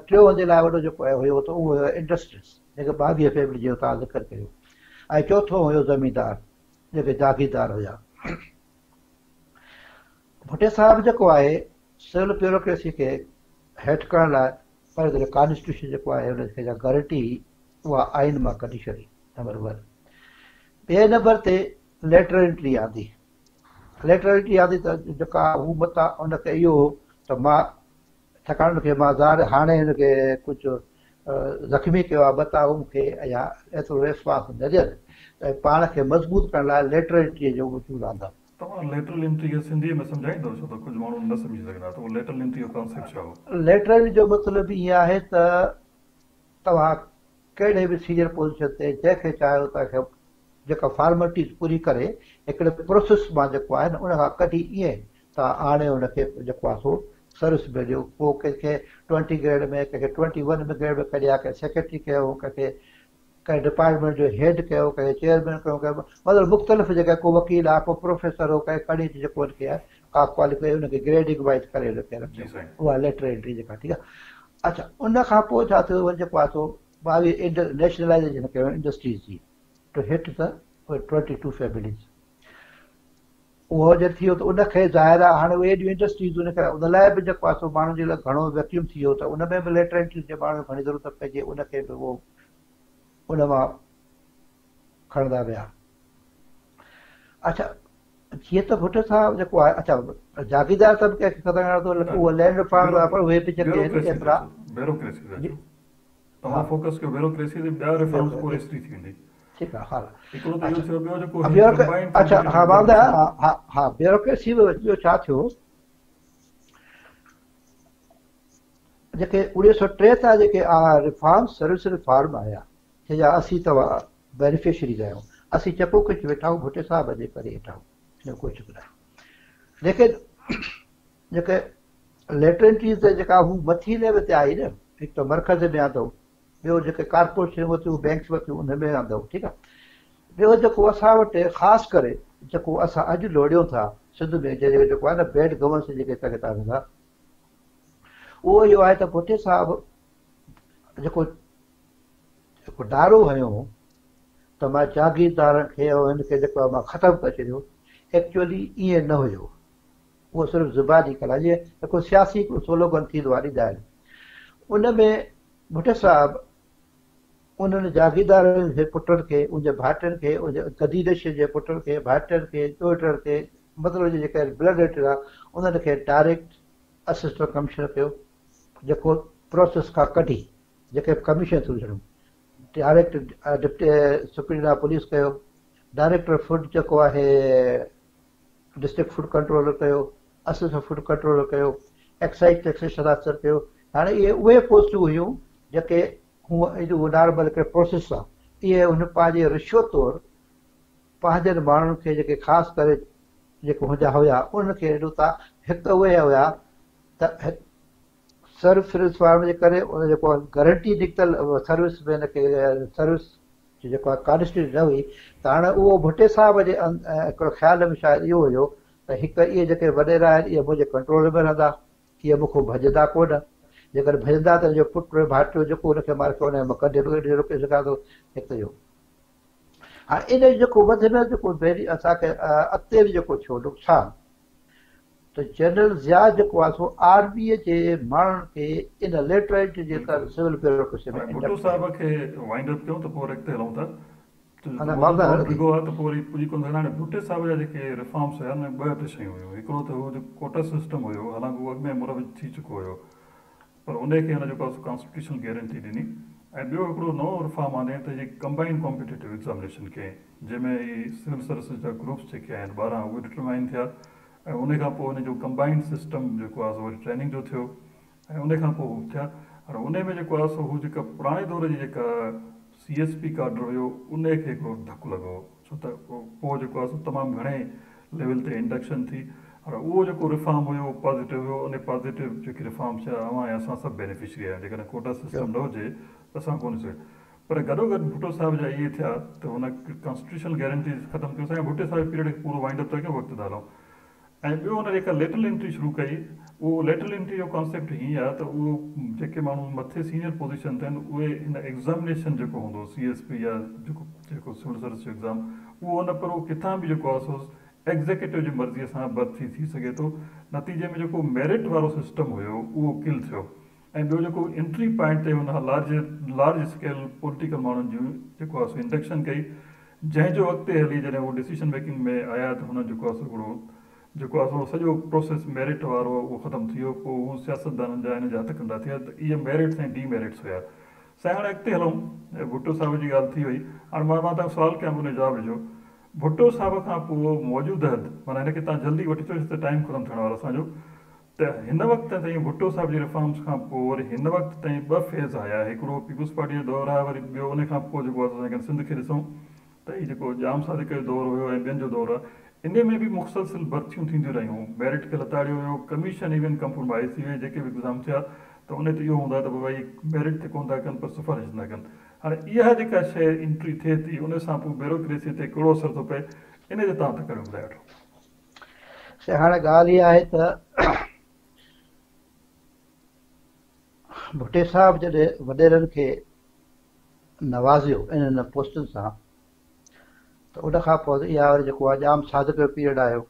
टियों जे लाइ वॾो जेको हुयो त उहो हुयो इंडस्ट्रीज़ जेके 22 फैमिली जो तव्हां ज़िक्र कयो, ऐं चोथों हुयो ज़मींदार जेके जागीरदार हुया। भुटे साहब जेको आहे सिविल ब्यूरोक्रेसी खे हेठि करण लाइ पर कॉन्स्टिट्यूशन जेको आहे हुनखे गारंटी उहा आइन मां कढी छॾी नंबर 1। ॿिए नंबर ते लेटर एंट्री आंदी। लेटर एंट्री आंदी त जेका हू मतां उनखे इहो हो त मां छाकाणि हुनखे मां ज़ाहिर हाणे हिनखे कुझु ज़ख़्मी कयो आहे मतां मूंखे या एतिरो रिस्पॉन्स न ॾियनि त पाण खे मज़बूत करण लाइ लेटर एंट्रीअ जो वजूद आंदा। तव्हां लेटरल एंट्री खे सिंधीअ में सम्झाईंदो छो त कुझु माण्हू न सम्झी सघंदा त उहो लेटरल एंट्री जो कॉन्सेप्ट छा हो? लेटर एंट्री जो मतिलबु ईअं आहे त तव्हां कहिड़े बि सीनियर पोज़ीशन ते जंहिंखे चाहियो तव्हांखे जेका फॉर्मेलिटीज़ पूरी करे हिकिड़े प्रोसेस मां जेको आहे न उनखां कढी ईअं तव्हां आणे उनखे जेको आहे सो सर्विस में ॾियो। पोइ कंहिंखे 20 ग्रेड में, कंहिंखे 21 में ग्रेड में कढिया, कंहिं सेक्रेटरी कयो, कंहिंखे कंहिं डिपार्टमेंट जो हेड कयो, कंहिं चेयरमैन कयो, कंहिं मतिलबु मुख़्तलिफ़ जेका को वकील आहे, को प्रोफेसर हो, कंहिं खणी जेको हुनखे आहे का क्वालिफाई हुनखे ग्रेडिंग वाइज करे हुनखे रखियो, उहा लेटर एंट्री जेका ठीकु आहे। अच्छा, उनखां पोइ छा थियो वरी जेको आहे सो 22 नेशनलाइजेशन कयो इंडस्ट्रीज़ जी टू हिट द 22 फैमिलीज़। उहो जॾहिं थी वियो त उनखे ज़ाहिर आहे हाणे उहे एॾियूं इंडस्ट्रीज़ उनखे उन लाइ बि जेको आहे सो माण्हुनि जे लाइ घणो वैक्यूम थी वियो त उन में बि लेटर एंट्री जे माण्हुनि खे घणी ज़रूरत पइजे, उनखे बि उहो उन मां खणंदा विया। अच्छा, जीअं त भुट साहब जेको आहे, अच्छा जागीरदार सभु कंहिंखे ख़तरु उहो लैंड रिफॉर्म पर उहे बि जेके एतिरा तव्हां फोकस कयो ब्यूरोक्रेसी ते ॿिया रिफॉर्म्स पोइ हिस्ट्री थी वेंदी। ठीकु आहे, हा हिकिड़ो त इहो थियो, ॿियो जेको अच्छा हा हा हा ब्यूरोक्रेसी में ॿियो छा थियो, जेके 1963 जेके रिफॉर्म सर्विस रिफॉर्म आया जंहिंजा असीं तव्हां बेनिफिशरीज़ आहियूं, असीं चपो कुझु वेठा आहियूं भुटे साहब जे करे वेठा आहियूं, कुझु बि न। लेकिन जेके लेटर एंट्रीज़ ते जेका हू मथी लेवल ते आई न, हिकु त मरकज़ में आंदो, ॿियो जेके कारपोरेशन वरितियूं बैंक्स वरितियूं उन में आंदो, ठीकु आहे। ॿियो जेको असां वटि ख़ासि करे जेको असां अॼु लोड़ियूं था सिंध में जेको आहे न बैड गवर्नेंस जेके तव्हांखे तव्हां वेंदा, उहो इहो आहे त भुटे साहब जेको नारो हयो त मां जागीरदारनि खे हिनखे जेको आहे मां ख़तमु करे छॾियो, एक्चुअली ईअं न हुयो। उहो सिर्फ़ु ज़ुबानी कला जीअं हिकु सियासी स्लोगन थींदो आहे ॾींदा आहिनि। उन में भुटे साहब उन्हनि जागीरदारनि जे पुटनि खे, उनजे भाइटनि खे, उनजे गदीनशीन जे पुटनि खे, भाइटनि खे, ॾोहिटनि खे, मतिलबु जेके ब्लड रिलेटिव आहे उन्हनि खे डायरेक्ट असिस्टेंट कमिश्नर कयो, जेको प्रोसेस खां कढी जेके कमीशन थी छॾियूं, डायरेक्ट डिप्टी सुप्रींटेंडेंट ऑफ पुलिस कयो, डायरेक्टर फूड जेको आहे डिस्ट्रिक्ट फूड कंट्रोलर कयो, असिस्टेंट फूड कंट्रोलर कयो, एक्साइज टैक्सेशन ऑफिसर कयो। हाणे इहे उहे पोस्टूं हुयूं जेके हूअ नॉर्मल हिकिड़े प्रोसेस आहे, इहे हुन पंहिंजे रिश्वत तौरु पंहिंजनि माण्हुनि खे जेके ख़ासि करे जेके हुनजा हुया उनखे ॾिनो था। हिकु त उहे हुया त सर्विस रिफॉर्म जे करे उन जेको गारंटी निकितल सर्विस में हिनखे सर्विस जेको आहे कॉन्स्टिट्यूशन न हुई, त हाणे उहो भुटे साहब जे हिकिड़ो ख़्याल में शायदि इहो हुयो त हिकु इहे जेके वॾेरा आहिनि इहे मुंहिंजे कंट्रोल में रहंदा, इहे मूंखां भॼंदा कोन, जेकर भॼंदा त जो पुटु भाइटियो जेको हुनखे मां मां कढे रोके सघां थो। हिकु इहो हाणे इन जेको वधि में जेको असांखे अॻिते बि जेको थियो नुक़सानु, त जनरल ज़िया जेको आहे सो आर्मीअ जे माण्हुनि खे इन लेटर जे सिविल ब्यूरोक्रेसी में भुट्टो साहब खे वाइंड अप कयूं त पोइ अॻिते हलूं था। बिगो आहे त पोइ वरी पुॼी कोन सघंदा। हाणे भुटे साहब जा जेके रिफॉर्म्स हुया न ॿ टे शयूं हुयूं। हिकिड़ो त उहो कोटा सिस्टम हुयो, हालांकि उहो अॻु में मुरविज थी चुको हुयो, पर उनखे हिन जेको आहे कॉन्स्टिट्यूशन गारंटी ॾिनी। ऐं ॿियो हिकिड़ो नओं रिफॉर्म आणे त जे कंबाइंड कॉम्पिटेटिव एग्ज़ामिनेशन खे, जंहिंमें ई सिविल सर्विसिस जा ग्रुप्स जेके आहिनि 12 उहे डिटरमाइन थिया, ऐं उन खां पोइ हुनजो कंबाइंड सिस्टम जेको आहे सो वरी ट्रेनिंग जो थियो, ऐं उन खां पोइ हू थिया। हाणे उन में जेको आहे सो हू जेका पुराणे दौर जी जेका CSP काडर हुयो उन खे हिकिड़ो धकु लॻो, छो त पोइ जेको आहे सो तमामु घणे लेवल ते इंडक्शन थी। हाणे उहो जेको रिफॉर्म हुयो पॉज़िटिव हुयो, उन पॉज़िटिव जेकी रिफॉर्म छा अवां ऐं असां सभु बेनिफिशरी आहियूं। जेकॾहिं कोटा सिस्टम न हुजे त असां कोन सघे। पर गॾोगॾु भुट्टो साहिब जा इहे थिया त हुन कॉन्स्टिट्यूशनल गारंटीज़ ख़तमु कयूं। असांखे भुट्टे साहिब पीरियड खे पूरो वाइंड अप था कयूं, वक़्तु था हलूं। ऐं ॿियो हुन जेका लेटरल एंट्री शुरू कई, उहो लेटरल एंट्री जो कॉन्सेप्ट हीअं आहे त उहो जेके माण्हू मथे सीनियर पोज़ीशन ते आहिनि उहे हिन एग्ज़ामिनेशन जेको हूंदो CSP या जेको सिविल सर्विस जो एग्ज़ाम, उहो न पर उहो किथां बि जेको आहे सो एग्ज़ीक्यूटिव जी मर्ज़ीअ सां भर्ती थी सघे थो। नतीजे में जेको मेरिट वारो सिस्टम हुयो उहो किल थियो। ऐं ॿियो जेको एंट्री पॉइंट ते हुन लार्ज स्केल पॉलिटिकल माण्हुनि जूं जेको आहे सो इंडक्शन कई, जंहिंजो अॻिते हली जॾहिं उहो डिसीशन मेकिंग में आया त हुन जेको आहे हिकिड़ो जेको आहे सॼो प्रोसेस मेरिट वारो उहो ख़तमु थी वियो। पोइ हू सियासतदाननि जा हिन जा हथ कंदा थिया त इहे मेरिट्स ऐं डीमेरिट्स हुया। साईं हाणे अॻिते हलूं, भुट्टो साहिब जी ॻाल्हि थी वई। हाणे मां तव्हां सुवालु कयां, उन जवाबु ॾिजो। भुट्टो साहिब खां पोइ मौजूदु हद माना हिनखे तव्हां जल्दी वठी अचो त टाइम ख़तमु थियण वारो असांजो, त हिन वक़्त ताईं भुट्टो साहिब जी रिफॉर्म्स खां पोइ वरी हिन वक़्त ताईं ॿ फेज़ आया। हिकिड़ो पीपुल्स पार्टी जो दौरु आहे, वरी ॿियो उन खां पोइ जेको आहे असां सिंध खे ॾिसूं त हीउ जेको जाम सादिक जो दौरु हुयो ऐं ॿियनि जो दौरु आहे। इन में बि मुख़्तसिल भर्तियूं थींदियूं रहियूं, मेरिट खे लताड़ियो वियो, कमीशन इवन कंप्रोमाइज़ थी वई। जेके बि एग्ज़ाम थिया त उन ते इहो हूंदो आहे त भई मेरिट ते कोन था कनि पर सिफ़ारिश था कनि। हाणे इहा जेका शइ एंट्री थिए थी, उन सां पोइ ब्यूरोक्रेसी ते कहिड़ो असरु थो पए, इन जो तव्हां तकड़ि ॿुधाए वठो। हाणे ॻाल्हि इहा आहे त भुट्टे साहिब जॾहिं वॾेरनि खे नवाज़ियो इन्हनि पोस्टुनि सां, त उन खां पोइ इहा वरी जेको आहे जाम सादिक जो पीरियड आयो।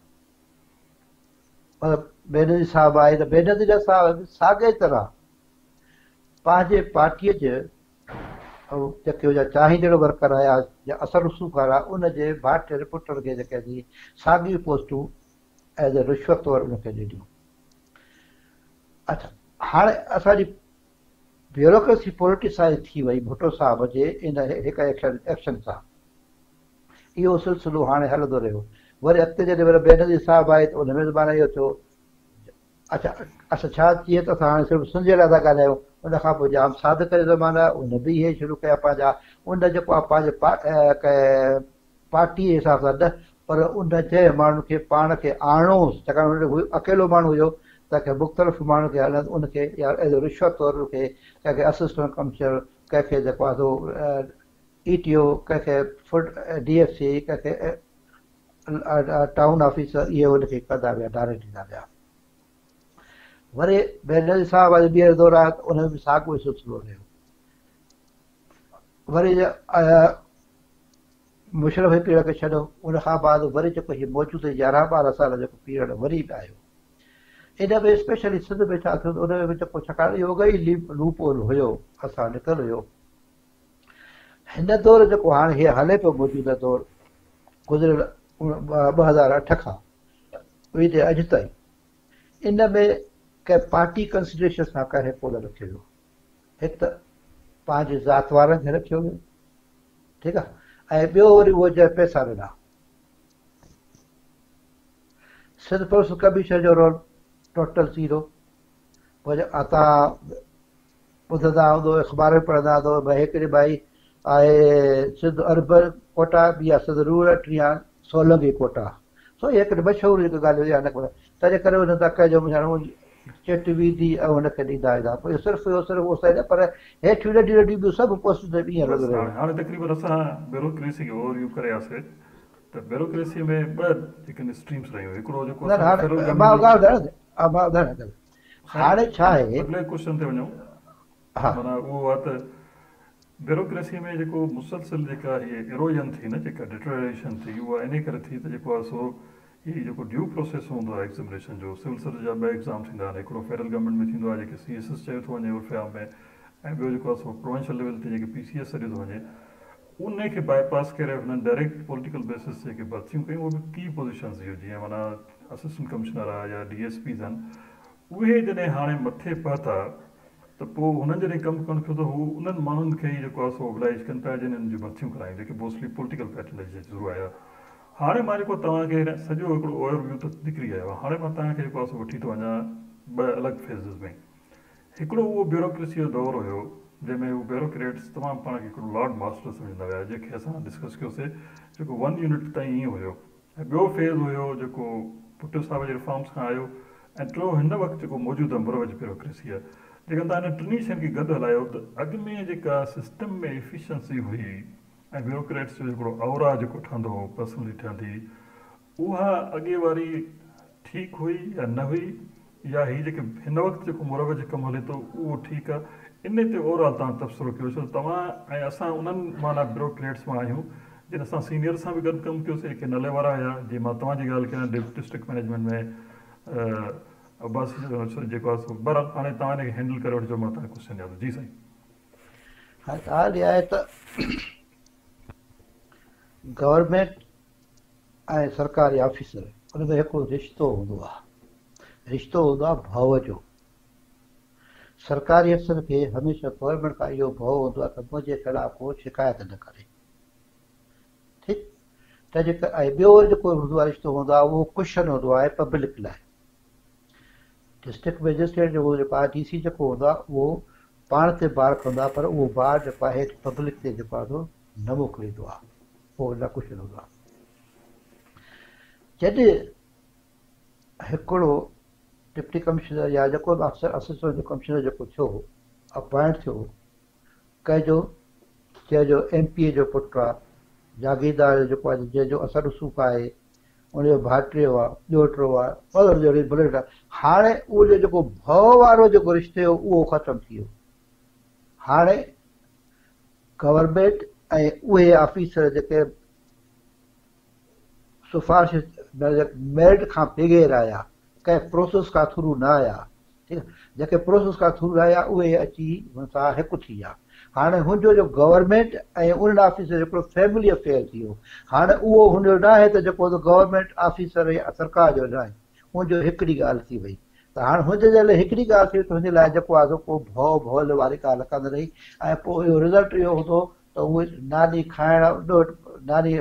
पर बेनज़ीर साहिबु आहे त बेनज़ीर साहिब साॻे तरह पंहिंजे पार्टीअ जे जेके हुआ चाहींदड़ वर्कर आया या असर रसूख़ वारा, उन जे भाइटे पुट खे जेके थी साॻियूं पोस्टूं एज़ ए रिश्वत तौरु उनखे ॾिनियूं। अच्छा, हाणे असांजी ब्यूरोक्रेसी पॉलिटिसाइज़ थी वई भुट्टो साहिब जे इन हिकु एक्शन सां। इहो सिलसिलो हाणे हलंदो रहियो। वरी अॻिते जॾहिं वरी बेनज़ीर साहिबु आहे त उन में माना इहो थियो। अच्छा अच्छा, छा थिए त असां हाणे सिर्फ़ु सिंध लाइ था ॻाल्हायूं। उन खां पोइ जाम सादिक जो ज़माना, उन बि इहे शुरू कया पंहिंजा। उन जेको आहे पंहिंजे पार्टीअ जे हिसाब सां न, पर उन जे माण्हुनि खे पाण खे आणोसि, छाकाणि हुन अकेलो माण्हू हुयो त कंहिंखे मुख़्तलिफ़ माण्हुनि खे हलंदो उनखे या एज़ ए रिश्वत तौरु खे कंहिंखे असिस्टेंट कमिश्नर, कंहिंखे जेको आहे सो ETO, कंहिंखे फुड DFC, कंहिंखे टाउन ऑफिसर, इहे उनखे कंदा विया, डायरेक्ट ॾींदा विया। वरी बेनज़ीर साहिब जो ॿीहर दौरु आहे त उन में बि साॻियो सिलसिलो रहियो। वरी मुशरफ पीरियड खे छॾो, उन खां बाद वरी जेको हीउ मौजूदु 11-12 साल जेको पीरियड वरी बि आयो। इन में स्पेशली सिंध में छा थियो, उन में बि जेको छाकाणि इहो गई लूप होल हुयो, असां निकिल हुयो। हिन दौरु जेको हाणे हीअ हले पियो मौजूदा दौरु, गुज़िरियल 2008 खां उहे अॼु ताईं, इन में कंहिं पार्टी कंसिडरेशन सां कंहिं कोन रखियो वियो। हिकु त पंहिंजे ज़ात वारनि खे रखियो वियो, ठीकु आहे, ऐं ॿियो वरी उहो जंहिं पैसा ॾिना। सिंध पुलिस कमीशन जो रोल टोटल ज़ीरो। पोइ तव्हां ॿुधंदा हूंदो, अख़बार में पढ़ंदा हूंदो, भई हिकिड़ी भाई आहे सिंध अर्बन कोटा, ॿी आहे सिंध रूरल, टी आहे सोलंगी कोटा। सो इहा हिकिड़ी मशहूरु हिकु ॻाल्हि हुई। तंहिंजे करे हुन तक जो चिट विधी ऐं हुनखे ॾींदा वेंदा। पोइ सिर्फ़ु इहो सिर्फ़ु उहो सही न, पर हेठि नंढियूं नंढियूं ॿियूं सभु पोस्टूं त ईअं हलंदो रहियो। हाणे तक़रीबन असां ब्यूरोक्रेसी खे ओवरव्यू करियासीं त ब्यूरोक्रेसी में ॿ जेके स्ट्रीम्स रहियूं। हिकिड़ो जेको हाणे छा आहे, अॻिले क्वेश्चन ते वञूं। माना उहो आहे त ब्यूरोक्रेसी में जेको मुसलसिल जेका हीअ इरोजन थी न, जेका डिटोरेशन थी, उहा इन करे थी त जेको आहे सो हीअ जेको ड्यू प्रोसेस हूंदो आहे एग्ज़ामिनेशन जो, सिविल सर्विस जा 2 एग्ज़ाम थींदा आहिनि। हिकिड़ो फेडरल गवर्नमेंट में थींदो आहे जेके CSS चयो थो वञे उर्फ़िया में, ऐं ॿियो जेको आहे सो प्रोविंशियल लेवल ते जेके PCS सॾियो थो वञे, उन खे बाईपास करे हुननि डायरेक्ट पॉलिटिकल बेसिस जेके भर्तियूं कयूं, उहे बि की पोज़ीशन्स हुयूं, जीअं माना असिस्टेंट कमिश्नर आहे या DSPs आहिनि। उहे जॾहिं हाणे मथे पहुता त पोइ हुननि जॾहिं कमु कनि थियो त हू उन्हनि माण्हुनि खे ई जेको आहे सो मोबिलाइज़ कनि पिया जिन्हनि जूं भर्तियूं करायूं, जेके मोस्टली पॉलिटिकल पैटर्न जे थ्रू आया। हाणे मां जेको तव्हांखे सॼो हिकिड़ो ओवरव्यू त निकिरी आयो आहे। हाणे मां तव्हांखे जेको आहे सो वठी थो वञा 2 अलॻि फेज़िस में। हिकिड़ो उहो ब्यूरोक्रेसी जो दौरु हुयो जंहिंमें उहे ब्यूरोक्रेट्स तमामु पाण खे हिकिड़ो लॉर्ड मास्टर सम्झंदा हुया, जंहिंखे असां डिस्कस कयोसीं, जेको 1 यूनिट ताईं ईअं हुयो ॿियो फेज़ हुयो जेको पुट्टो साहिब जे रिफॉर्म्स खां आयो, ऐं टियों हिन वक़्तु जेको मौजूदु मुरवज ब्यूरोक्रेसी आहे। जेकॾहिं तव्हां हिन टिनी शयुनि खे गॾु हलायो त अॻु में जेका सिस्टम में एफिशिएंसी हुई ऐं ब्यूरोक्रेट्स जो हिकिड़ो औरा जेको ठहंदो हो, पर्सनली ठहंदी, उहा अॻे वारी ठीकु हुई या न हुई, या हीअ जेके हिन वक़्तु जेको मुरवज कमु हले थो उहो ठीकु आहे। इन ते ओवरऑल तव्हां तबसरो कयो, छो तव्हां ऐं असां उन्हनि माना ब्यूरोक्रेट्स मां आहियूं जिन असां सीनियर सां बि गॾु कमु कयोसीं, जेके नाले वारा हुया। जीअं मां तव्हांजी ॻाल्हि कयां, डिस्ट्रिक्ट मैनेजमेंट में बस जेको आहे बहरहाल हाणे तव्हां हिनखे हैंडल करे वठिजो, मां तव्हांखे क्वेश्चन ॾियां थो। जी साईं। हाँ, ॻाल्हि इहा आहे त गवर्नमेंट ऐं सरकारी ऑफिसर उन में हिकिड़ो रिश्तो हूंदो आहे, रिश्तो हूंदो आहे भव जो। सरकारी अफ़सर खे हमेशह गवर्नमेंट खां इहो भव हूंदो आहे त मुंहिंजे ख़िलाफ़ को शिकायत न करे, ठीकु। त जेका ऐं ॿियो जेको हूंदो आहे रिश्तो हूंदो आहे उहो कुशन हूंदो आहे पब्लिक लाइ। डिस्ट्रिक्ट मैजिस्ट्रेट जो जेको आहे DC जेको हूंदो आहे उहो पाण ते बार कंदो आहे, पर उहो बार जेको आहे हेठि पब्लिक ते जेको आहे न मोकिलींदो आहे, उहो न कुशन हूंदो आहे। जॾहिं हिकिड़ो डिप्टी कमिश्नर या जेको बि अफसर असिस्टेंट जो कमिश्नर जेको थियो, अपॉइंट थियो, कंहिंजो चइजो MP जो पुटु आहे, जागीरदार जेको आहे जंहिंजो असर रसूख़ आहे, उनजो भाइटियो आहे, ॾोहिटो आहे, बुलेट आहे। हाणे उहो जेको भव वारो जेको रिश्तो हो उहो ख़तमु थी वियो। हाणे गवर्नमेंट ऐं उहे ऑफिसर जेके सिफारिश मेरिट खां बग़ैर आया, कंहिं प्रोसेस खां थ्रू न आया, ठीकु आहे, जेके प्रोसेस खां थ्रू आया उहे अची हुन सां हिकु थी विया। हाणे हुनजो जो गवर्नमेंट ऐं उन्हनि ऑफिसर हिकिड़ो फैमिली अफेयर थी वियो। हाणे उहो हुनजो न आहे त जेको गवर्नमेंट ऑफिसर या सरकार जो न आहे, हुनजो हिकिड़ी ॻाल्हि थी वई। त हाणे हुनजे लाइ हिकिड़ी ॻाल्हि थी त हुन लाइ जेको आहे को भव भवल वारी ॻाल्हि कान रही। ऐं पोइ इहो रिज़ल्ट इहो हूंदो त उहे नानी खाइण नानी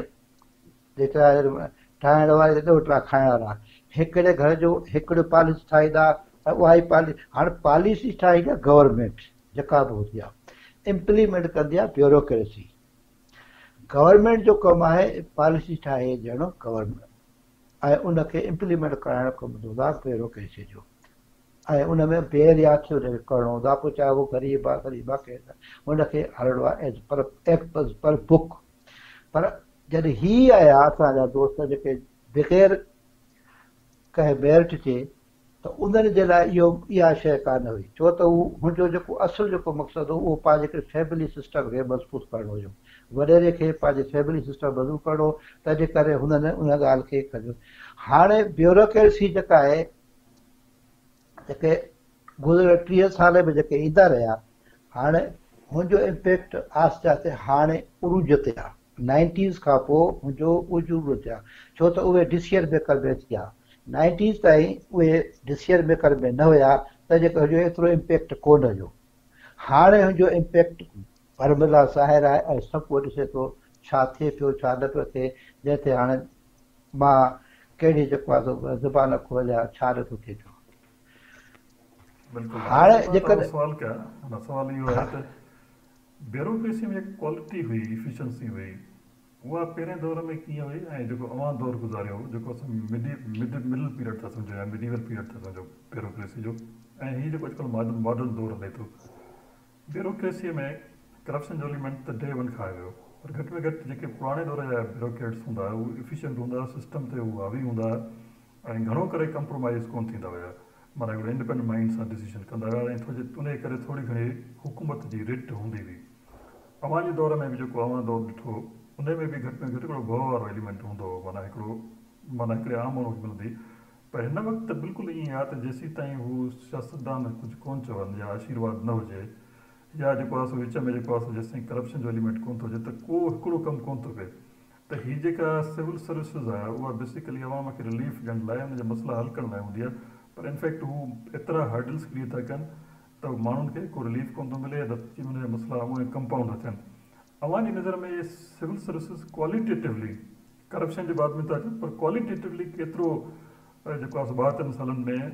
ठाहिण वारी ॾोहिटा खाइण वारा, हिकिड़े घर जो हिकिड़ो पॉलिसी ठाहींदा, ऐं उहा ई हाणे पॉलिसी ठाहींदी आहे गवर्नमेंट जेका बि हूंदी आहे, इम्प्लीमेंट कंदी आहे ब्यूरोक्रेसी। गवर्नमेंट जो कमु आहे पॉलिसी ठाहे ॾियणो गवर्नमेंट, ऐं उनखे इम्प्लीमेंट कराइणो कमु हूंदो आहे ब्यूरोक्रेसी जो। ऐं उन में बेरियाथ हुनखे करिणो हूंदो आहे, पोइ चाहे उहो ग़रीब आहे ग़रीब आहे केरु आहे, हुनखे हलणो आहे एज पर एक्ट पर बुक। पर जॾहिं ही आया असांजा दोस्त जेके बग़ैर कंहिं मेरिट जे, त उन्हनि जे लाइ इहा शइ कान हुई, छो त उहो हुनजो जेको असुलु जेको मक़सदु हो उहो पंहिंजे फैमिली सिस्टम खे मज़बूत करणो हुयो, वॾेरे खे पंहिंजे फैमिली सिस्टम मज़बूत करणो, तंहिंजे करे हुननि उन ॻाल्हि खे कयो। हाणे ब्यूरोक्रेसी जेका आहे, जेके गुज़िरियल 30 साल में जेके ईंदा रहिया, हाणे हुनजो इम्पैक्ट आहिस्ते आहिस्ते हाणे उरूज ते आहे। 90s खां पोइ हुनजो उजूर थिया, छो त उहे डिसीजन मेकर में थिया। 90s ताईं उहे डिसीजन मेकर में न हुया, तंहिंजे करे हुनजो एतिरो इम्पैक्ट कोन हुयो। हाणे हुनजो इम्पैक्ट भरमला ज़ाहिर आहे ऐं सभु को ॾिसे थो छा थिए पियो छा न पियो थिए, जंहिं ते हाणे मां कहिड़ी जेको आहे ज़ुबान खोलिया छा नथो थिए पियो। हाणे जेकॾहिं सवाल कयां, सवाल इहो आहे त ब्यूरोक्रेसी में क्वालिटी हुई, एफिशिएंसी हुई, उहा पहिरें दौर में कीअं हुई ऐं जेको अवां दौर गुज़ारियो, जेको असां मिडिल पीरियड था सम्झो या मिडीवल पीरियड था सम्झो ब्यूरोक्रेसी जो, ऐं हीअ जेको अॼुकल्ह मॉडर्न दौर हले थो, ब्यूरोक्रेसीअ में करप्शन जो एलिमेंट त डे वन खां आयो, पर घटि में घटि जेके पुराणे दौर जा ब्यूरोक्रेट्स हूंदा उहे एफिशिएंट हूंदा, सिस्टम ते उहे हावी हूंदा, ऐं घणो करे कंप्रोमाइज़ कोन थींदा हुया, माना हिकिड़े इंडिपेंडेंट माइंड सां डिसीजन कंदा हुआ, ऐं उन करे थोरी घणी हुकूमत जी रिट हूंदी हुई। अवां जे दौर में बि जेको अवां दौर ॾिठो, उन में बि घटि में घटि हिकिड़ो भउ वारो एलिमेंट हूंदो हो, माना हिकिड़े आम माण्हू खे मिलंदी। पर हिन वक़्तु त बिल्कुलु ईअं आहे त जेसीं ताईं हू सियासतदान कुझु कोन चवनि या आशीर्वाद न हुजे, या जेको आहे विच में जेको आहे जेसिताईं करप्शन जो एलिमेंट कोन थो हुजे, त को हिकिड़ो कमु कोन थो थिए। त हीअ जेका सिविल सर्विसिस आहे उहा बेसिकली अवाम खे रिलीफ ॾियण लाइ, हुनजा मसइला हल करण लाइ हूंदी आहे, पर इनफैक्ट हू एतिरा हर्डल्स क्रिएट था कनि त माण्हुनि खे को रिलीफ कोन थो मिले, हुनजा मसइला उहे कंपाउंड था थियनि। अवां जी नज़र में इहे सिविल सर्विसिस क्वालिटेटिवली करप्शन जे बाद में था अचनि, पर क्वालिटेटिवली केतिरो जेको आहे 32 सालनि में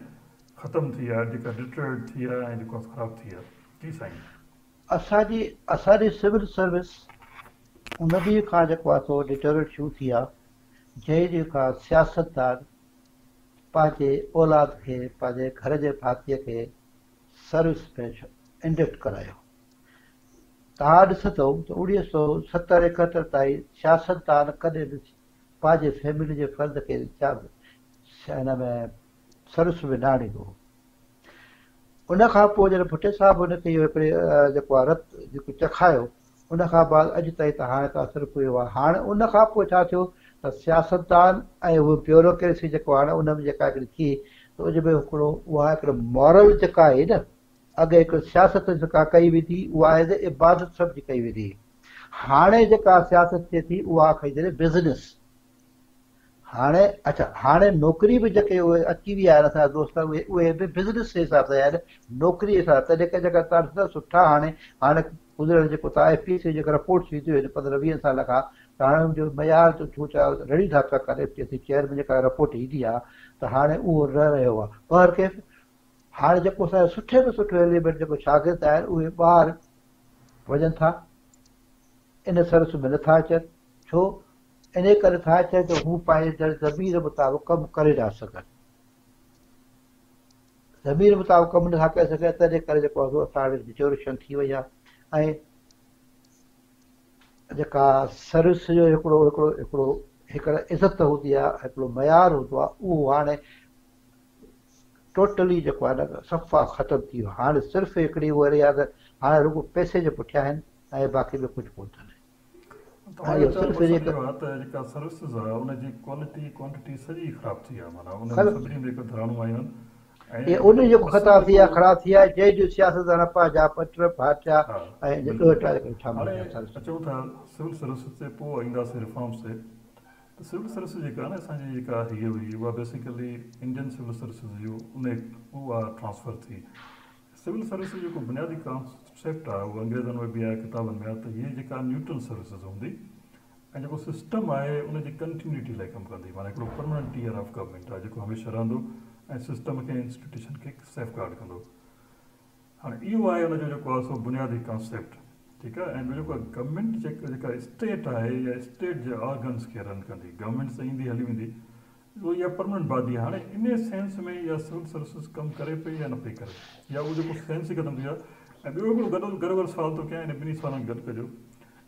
ख़तमु थी आहे, जेका डिटरेट थी आहे ऐं जेको आहे ख़राबु थी आहे। जी साईं। असांजी सिविल सर्विस उन ॾींहं खां जेको आहे सो डिटरेट शुरू थी आहे जंहिं जेका सियासतदान पंहिंजे औलाद खे पंहिंजे घर जे भातीअ खे सर्विस में इंडक्ट करायो। तव्हां ॾिसंदो त 1970-71 ताईं सियासतदान कॾहिं बि पंहिंजे फैमिली जे फर्द खे हिन में सर्विस में न आणींदो हो। उन खां पोइ जॾहिं भुटे साहिब हुनखे इहो हिकिड़े जेको आहे रत जेको चखायो, उन खां बाद अॼु ताईं त हाणे त असरु पियो आहे। हाणे उन खां पोइ छा थियो त सियासतदान ऐं उहो ब्यूरोक्रेसी जेको आहे न, उन में जेका हिकिड़ी थी त उन में हिकिड़ो उहा हिकिड़ो मॉरल जेका आहे न, अॻे हिकिड़ो सियासत जेका कई वेंदी उहा आहे त इबादत सम्झी कई वेंदी। हाणे जेका सियासत थिए थी उहा कई थी बिज़नेस। हाणे अच्छा, हाणे नौकिरी बि जेके उहे अची विया आहिनि असांजा दोस्त, उहे बि बिज़नेस जे हिसाब सां आहिनि, नौकिरी जे हिसाब सां। जेके जेका तव्हां ॾिसंदा सुठा हाणे गुज़िरियल जेको तव्हां FPC जेका रिपोर्ट थी थियूं आहिनि 15-20 साल खां, त हाणे हुनजो मयार जो छूट रड़ी था पिया करे चेयर में जेका रिपोर्ट ईंदी आहे त हाणे उहो न रहियो आहे। पर के हाणे जेको असांजो सुठे में सुठो एलिमेंट जेको शागिर्द आहिनि उहे ॿाहिरि वञनि था, इन सर्विस में नथा अचनि। छो? इन करे था अचनि त हू पंहिंजे ज़मीर मुताबिक़ कमु करे था सघनि। ज़मीर मुताबिक़ कमु नथा करे सघनि, तंहिंजे करे जेको आहे असां वटि डिटोरेशन थी वई आहे। ऐं जेका सर्विस जो हिकिड़ा इज़त हूंदी आहे, हिकिड़ो मयार हूंदो आहे, उहो हाणे टोटली जेको आहे न सफ़ा ख़तमु थी वियो। हाणे सिर्फ़ु हिकिड़ी उहा आहे त हाणे रुॻो पैसे जे पुठियां आहिनि ऐं बाक़ी ॿियो कुझु कोन अथनि। जेका सर्विसिस आहे उनजी क्वालिटी क्वांटिटी सॼी ख़राबु थी आहे। माना उन में जेको धराणूं आयूं आहिनि उन जेको ख़राबु थी आहे, ख़राबु थी आहे। जंहिंजूं सियासतदान पंहिंजा पट भाटिया ऐं अचूं था सिविल सर्विस ते, पोइ ईंदासीं रिफॉर्म्स ते। त सिविल सर्विस जेका आहे न असांजी जेका हीअ हुई उहा बेसिकली इंडियन सिविल सर्विसिस जो उहा ट्रांसफर थी। सिविल सर्विस जेको बुनियादी कॉन्सेप्ट आहे उहो अंग्रेज़नि में बि आहे, किताबनि में आहे, त हीअ जेका न्यूट्रल सर्विसिस हूंदी ऐं जेको सिस्टम आहे उनजी कंटिन्यूटी लाइ कमु कंदी। माना हिकिड़ो परमानेंट टीयर ऑफ गवर्नमेंट आहे जेको हमेशह रहंदो ऐं सिस्टम खे इंस्टीट्यूशन खे सेफ गार्ड कंदो। हाणे इहो आहे उनजो जेको आहे सो बुनियादी कॉन्सेप्ट, ठीकु आहे। ऐं ॿियो जेको आहे गवर्नमेंट जेका स्टेट आहे या स्टेट जे ऑर्गन्स खे रन कंदी, गवर्नमेंट त ईंदी हली वेंदी, उहो इहा परमानेंट बादी। हाणे इन सेंस में इहा सिविल सर्विसिस कमु करे पई या न पई करे, या उहो जेको सेंस ई ख़तमु थी आहे। ऐं ॿियो हिकिड़ो गॾो सवाल थो कयां, इन ॿिन्ही सवालनि गॾु कजो।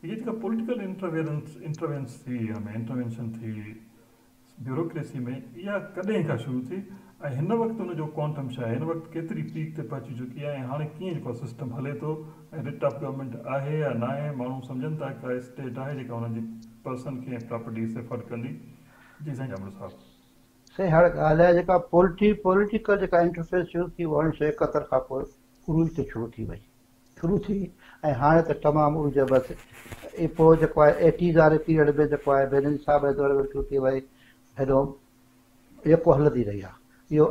इहा जेका पॉलिटिकल इंटरवेंस थी, इंटरवेंशन थी ब्यूरोक्रेसी में, इहा कॾहिं खां शुरू थी ऐं हिन वक़्तु हुनजो क्वांटम छा आहे, हिन वक़्तु केतिरी पीक ते पहुची चुकी आहे, ऐं हाणे कीअं जेको सिस्टम हले थो, ऐं रिट ऑफ गवर्नमेंट आहे या न आहे। माण्हू सम्झनि था का स्टेट आहे जेका हुनजी पर्सन खे प्रॉपर्टी सेफर्ड कंदी। जी साईं जामल साहिबु। साईं हाणे ॻाल्हि आहे जेका पॉलिटिकल जेका इंटरफेरेंस शुरू थी 1971 खां पोइ उरूज ते शुरू थी ऐं हाणे त तमामु उरूज बसि। ऐं पोइ जेको आहे 80s वारे पीरियड में जेको आहे बेनज़ीर साहिब जे दौर में शुरू थी वई, हेॾो जेको हलंदी रही आहे। इहो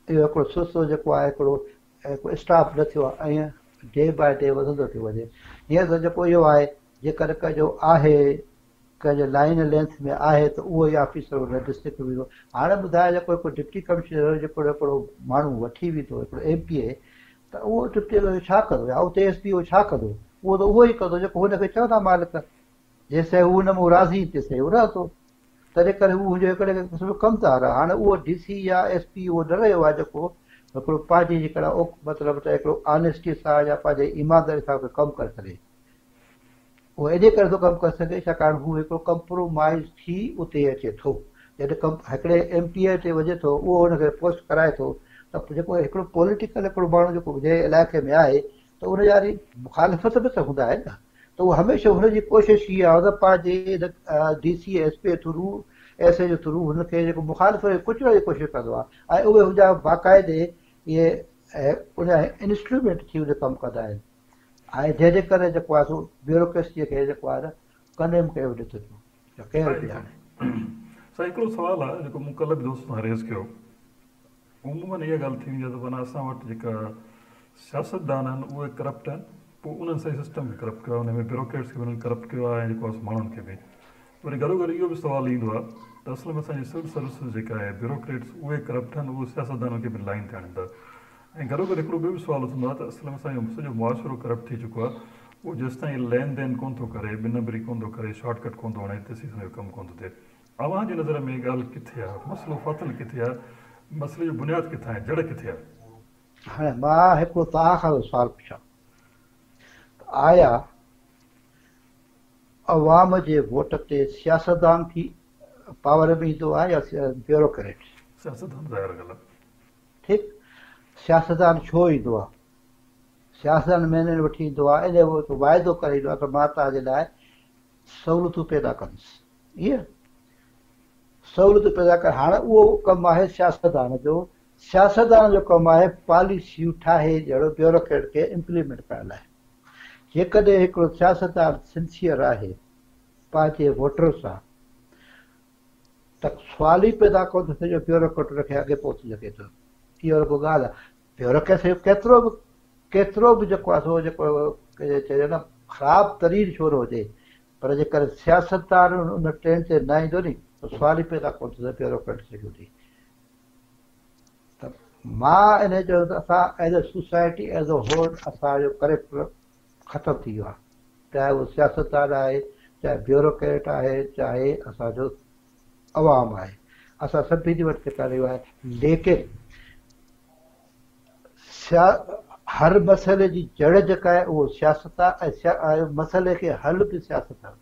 हिकिड़ो सुस्तो जेको आहे हिकिड़ो स्टाफ न थियो आहे ऐं डे बाय डे वधंदो थो वञे। हीअंर त जेको इहो आहे जेकॾहिं कंहिंजो आहे, कंहिंजो लाइन लेंथ में आहे त उहो ई ऑफिसर हुन डिस्ट्रिक्ट में वेंदो। हाणे ॿुधाए जेको हिकिड़ो डिप्टी कमिश्नर जेको हिकिड़ो माण्हू वठी वेंदो, हिकिड़ो MP, त उहो डिप्टी छा कंदो या उते SP उहो छा कंदो? उहो त उहो ई कंदो जेको हुनखे चवंदा मालिक। जेसिताईं हू हुन में राज़ी तेसिताईं हू रहंदो। तंहिं करे हू हुनजो हिकिड़े क़िस्म जो कमदार आहे। हाणे उहो DC या SP उहो न रहियो आहे जेको हिकिड़ो पंहिंजी जेकॾहिं मतिलबु त हिकिड़ो ऑनेस्टी सां या पंहिंजे ईमानदारी सां कमु करे सघे। उहो इन करे थो कमु करे सघे छाकाणि हू हिकिड़ो कंप्रोमाइज़ थी उते अचे थो। जॾहिं हिकिड़े MP ते वञे थो, उहो हुनखे पोस्ट कराए थो, त जेको हिकिड़ो पॉलिटिकल हिकिड़ो माण्हू जेको जंहिं इलाइक़े में आहे त उन जा मुखालिफ़त बि त हूंदा आहिनि न। त उहो हमेशह हुनजी कोशिशि इहा आहे त पंहिंजे DC SP थ्रू ऐसे जे थ्रू हुनखे जेको मुखालिफ़ कुझु जी कोशिशि कंदो आहे ऐं उहे हुनजा बाक़ाइदे इहे उन इंस्ट्रूमेंट थी उन कमु कंदा आहिनि। ऐं जंहिंजे करे जेको आहे सो ब्यूरोक्रेसीअ खे जेको आहे न कंडेम कयो वञे थो। साईं हिकिड़ो सुवालु आहे जेको मूं कल्ह बि दोस्त सां रेज़ कयो। उमूमन इहा ॻाल्हि थी वेंदी आहे त माना असां वटि जेका सियासतदान आहिनि उहे करप्ट आहिनि, पोइ उन्हनि सही सिस्टम खे करप्ट कयो आहे, हुन में ब्यूरोक्रेट्स खे बि उन्हनि करप्ट कयो आहे ऐं जेको आहे माण्हुनि खे बि। वरी गॾो गॾु इहो बि सुवालु ईंदो आहे त असल में असांजी सिविल सर्विसिस जेका आहे ब्यूरोक्रेट्स उहे करप्ट आहिनि, उहे सियासतदाननि खे बि लाइन ते आणीनि था। ऐं गॾो गॾु हिकिड़ो ॿियो बि सुवालु थींदो आहे त असल में असांजो सॼो मुआशिरो करप्ट थी चुको आहे। उहो जेसिताईं लेन देन कोन थो करे, ॿिन नंबरी कोन थो करे, शॉर्टकट कोन थो हणे, तेसीं हुनजो कमु कोन थो थिए। अवां जी नज़र में ॻाल्हि किथे आहे, मसइलो फाथल किथे आहे, मसइले जो बुनियादु किथे आहे, जड़ किथे आहे? हाणे मां हिकिड़ो तव्हां खां सुवालु पुछां, आया अवाम जे वोट ते सियासतदान थी पावर में ईंदो आहे या ब्यूरोक्रेट? सियासतदान ज़ाहिर ॻाल्हि आहे। ठीकु, सियासतदान छो ईंदो आहे? सियासतदान महिननि वठी ईंदो आहे, इन वाइदो करे ईंदो आहे त मां तव्हांजे लाइ सहूलियतूं पैदा कंदुसि। ईअं सहूलियतूं पैदा कर, हाणे उहो कमु आहे सियासतदान जो। सियासतदान जो कमु आहे पॉलिसियूं ठाहे जहिड़ो ब्यूरोक्रेट खे इम्प्लीमेंट करण लाइ। जेकॾहिं हिकिड़ो सियासतदान सिंसियर आहे पंहिंजे वोटर सां, त सुवाल ई पैदा कोन थो थिए जो ब्यूरोक्रेट हुनखे अॻे पहुची सघे थो। इहो रुॻो ॻाल्हि आहे। ब्यूरोक्रेट केतिरो बि जेको आहे सो जेको चइजे न ख़राबु तरीन छो न हुजे, पर जेकर सियासतदान उन ट्रेन ते न ईंदो नी त सुवाल ई पैदा कोन थो थिए ब्यूरोक्रेट सिक्योरिटी। त मां इन जो असां as a society as a whole असांजो करेक्टर ख़तमु थी वियो आहे, चाहे उहो सियासतदान आहे, चाहे ब्यूरोक्रेट आहे, चाहे असांजो अवाम आहे। असां सभिनी वटि जेका रहियो आहे, लेकिन हर मसइले जी जड़ जेका आहे उहो सियासत आहे, ऐं मसइले खे हल बि सियासत आहे।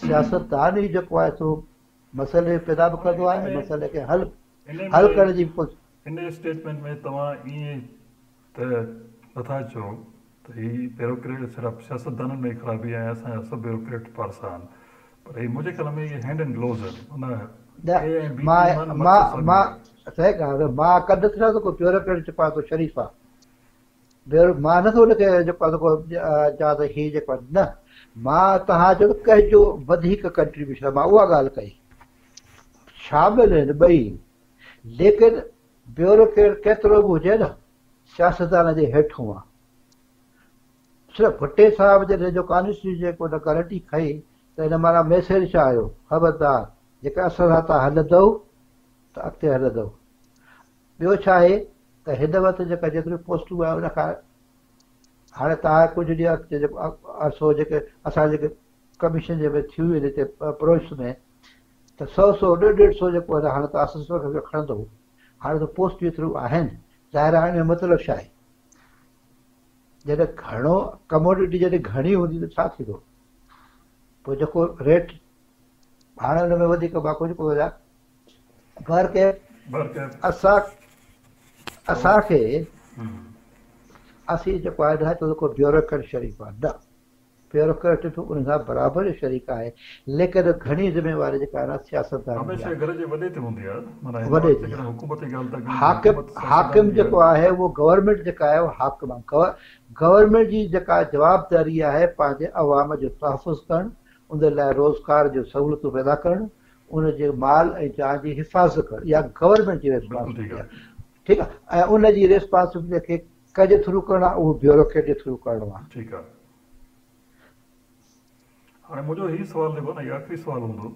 सियासतदान ई जेको आहे सो मसइले पैदा बि कंदो आहे ऐं मसइले खे हल करण जी इन स्टेटमेंट में तव्हां ईअं त नथा चओ त हीअ ब्यूरोक्रेट सिर्फ़ु सियासतदाननि में ख़राबी आहे, असांजा सभु ब्यूरोक्रेट पासा आहिनि, पर हीअ मुंहिंजे ख्याल में इहे हैंड एंड ग्लोव्स आहिनि। मां कॾहिं थी न को ब्यूरोक्रेट जेको आहे शरीफ़ आहे, मां नथो हुनखे जेको आहे चवां त हीअ जेको आहे न, मां तव्हांजो कंहिंजो वधीक कंट्रीब्यूशन मां उहा ॻाल्हि कई, शामिल आहिनि ॿई, लेकिन ब्यूरोक्रेट केतिरो बि हुजे न सियासतदान जे हेठों आहे। सिर्फ़ु भुट्टे साहिब जॾहिं जो कॉन्स्टिट्यूशन जेको न गारंटी खई त हिन माना मैसेज छा आयो, ख़बरदार जेका असां सां तव्हां हलंदव त अॻिते हलंदव। ॿियो छा आहे त हिन वक़्तु जेका जेतिरियूं पोस्टूं आहे उनखां हाणे तव्हां कुझु ॾींहं अॻिते जेको अरसो जेके असां जेके कमीशन जे में थियूं आहिनि हिते प्रोजेक्ट्स में, त 100 150 जेको आहे हाणे तव्हां असिस्टेंट खे खणंदव, हाणे त पोस्टूं एतिरियूं आहिनि, ज़ाहिर आहे हिन जो मतिलबु छा आहे? जॾहिं घणो कमोडिटी जॾहिं घणी हूंदी त छा थींदो? पोइ जेको रेट हाणे हुन में वधीक मां कुझु कोन ॿुधायां, बर के असांखे असीं जेको आहे न त को ब्यूरोक्रेट शरीफ़ आहे न, ब्यूरोक्रेट बि उन सां बराबरि जो शरीक आहे, लेकिन घणी ज़िम्मेवारी जेका आहे न सियासतदान हाकिम जेको आहे उहो गवर्नमेंट जेका आहे उहो हाकिम आहे। गवर्नमेंट जी जेका जवाबदारी आहे पंहिंजे अवाम जो तहफ़ुज़ करणु, उन लाइ रोज़गार जो सहूलियतूं पैदा करणु, उनजे माल ऐं जान जी हिफ़ाज़त करणु, इहा गवर्नमेंट जी रिस्पॉन्सिबिलिटी आहे। ठीकु आहे, ऐं उनजी रिस्पॉन्सिबिलिटी खे कंहिंजे थ्रू करणु आहे, उहो ब्यूरोक्रेट जे थ्रू करणो आहे। ठीकु आहे। हाणे मुंहिंजो हीउ सुवालु जेको आहे न, आख़िरी सुवालु हूंदो,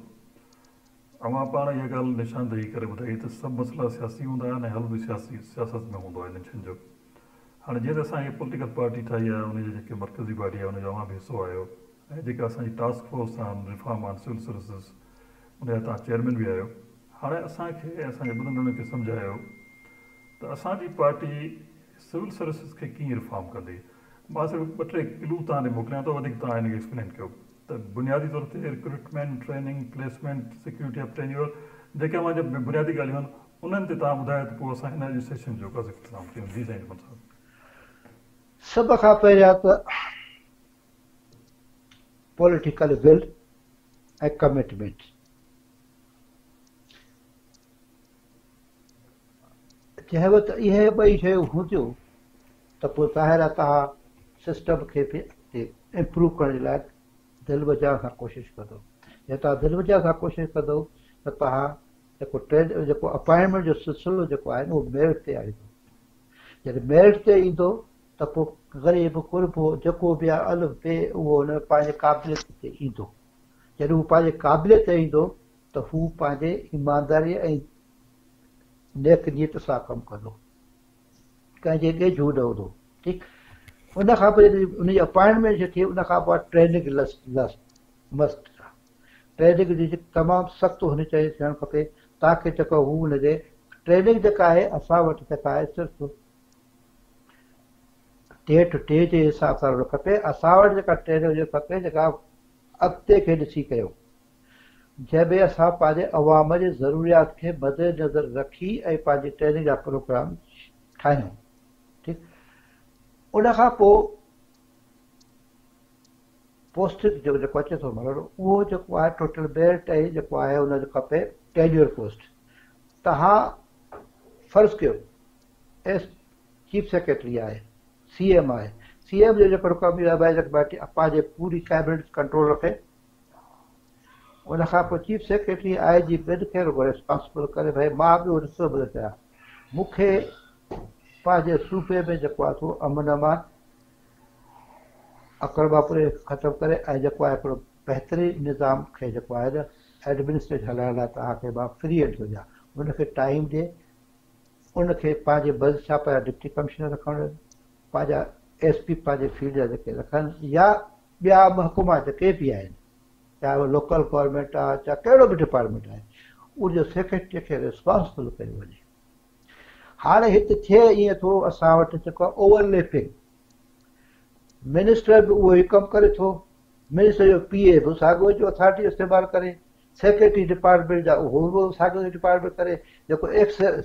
अवां पाण इहा ॻाल्हि निशानदेही करे ॿुधाई त सभु मसइला सियासी हूंदा आहिनि ऐं हल बि सियासत में हूंदो आहे इलेक्शन जो। हाणे जीअं त असां इहा पॉलिटिकल पार्टी ठाही आहे, उनजी जेके मर्कज़ी बॉडी आहे उनजो अवां बि हिसो आहियो, ऐं जेका असांजी टास्क फोर्स आहिनि रिफॉर्म आहिनि सिविल सर्विसिस, उनजा तव्हां चेयरमैन बि आहियो। हाणे असांखे असांजे ॿुधंदड़नि खे सम्झायो त असांजी पार्टी सिविल सर्विसिस खे कीअं रिफॉर्म कंदी। मां सिर्फ़ु 2-3 क्लू तव्हां ॾे मोकिलियां थो, वधीक तव्हां हिनखे एक्सप्लेन कयो त बुनियादी तौर ते recruitment, training, placement, security of tenure, जेके मुंहिंजे बुनियादी ॻाल्हियूं आहिनि उन्हनि ते तव्हां ॿुधायो त पोइ असां हिन सेशन जो इख़्तिताम कयूं। जी साईं साहब। सभ खां पहिरियां त पॉलिटिकल विल ऐं कमिटमेंट, जंहिं वक़्तु इहे ॿई शयूं हूंदियूं त पोइ ज़ाहिर आहे तव्हां सिस्टम खे बि इम्प्रूव करण जे लाइ दिलि वजाइण सां कोशिशि कंदो। जे तव्हां दिलि वजाइण सां कोशिशि कंदो त तव्हां जेको अपॉइंटमेंट जो सिलसिलो जेको आहे न उहो मेरिट ते ईंदो। जॾहिं मेरिट ते ईंदो त पोइ ग़रीब कुर्बो जेको बि आहे अल बे उहो हुन पंहिंजे क़ाबिलियत ते ईंदो। जॾहिं हू पंहिंजे क़ाबिलियत ते ईंदो त हू पंहिंजे ईमानदारी ऐं नेक नीयत सां कमु कंदो, कंहिंजे ॻेझो न हूंदो। ठीकु, उनखां पोइ जॾहिं उनजी अपॉइंटमेंट थिए उनखां पोइ ट्रेनिंग मस्ट आहे। ट्रेनिंग जी तमामु सख़्तु होनी चाहिए थियणु खपे ताकी जेको हू हुनजे ट्रेनिंग जेका आहे असां वटि जेका आहे सिर्फ़ु टे टू टे जे हिसाब सां हुजणु खपे। असां वटि जेका ट्रेनिंग हुजणु खपे जेका अॻिते खे ॾिसी कयूं, जंहिंमें असां पंहिंजे अवाम जे ज़रूरियात खे मदे नज़र रखी ऐं पंहिंजी ट्रेनिंग जा प्रोग्राम ठाहियूं। ठीकु, उन खां पोइ पोस्टिंग जो जेको अचे थो मिलणु उहो जेको आहे टोटल मेरिट ऐं जेको आहे हुनजो खपे टेन्योर पोस्ट। तव्हां फ़र्ज़ु कयो एस चीफ सेक्रेटरी आहे, CM आहे, CM जो जेको कमु इहो आहे भई पंहिंजे पूरी कैबिनेट कंट्रोल रखे। उन खां पोइ चीफ सेक्रेटरी IG ॿिनि खे रुॻो रिस्पॉन्सिबल करे भई मां बि ॾिसो थो चाहियां मूंखे पंहिंजे सूबे में जेको आहे सो अमन अमान अकड़बापुरे ख़तमु करे ऐं जेको आहे हिकिड़ो बहितरीनु निज़ाम खे जेको आहे न एडमिनिस्ट्रेट हलाइण लाइ तव्हांखे मां फ्री एंड थो ॾियां। उनखे टाइम ॾिए, उनखे पंहिंजे बदिशा पंहिंजा डिप्टी कमिश्नर रखणु, पंहिंजा SP पंहिंजे फील्ड जा जेके रखनि या ॿिया महकुमा जेके बि आहिनि, चाहे उहो लोकल गवर्नमेंट आहे चाहे कहिड़ो बि डिपार्टमेंट आहे, उनजो सेक्रेटरीअ खे रिस्पॉन्सिबल कयो वञे। हाणे हिते थिए ईअं थो असां वटि जेको आहे ओवरलैपिंग, मिनिस्टर बि उहो ई कमु करे थो, मिनिस्टर जो PA बि साॻियो जो अथॉरिटी इस्तेमालु करे, सेक्रेटरी डिपार्टमेंट जा उहो बि साॻियो डिपार्टमेंट करे, जेको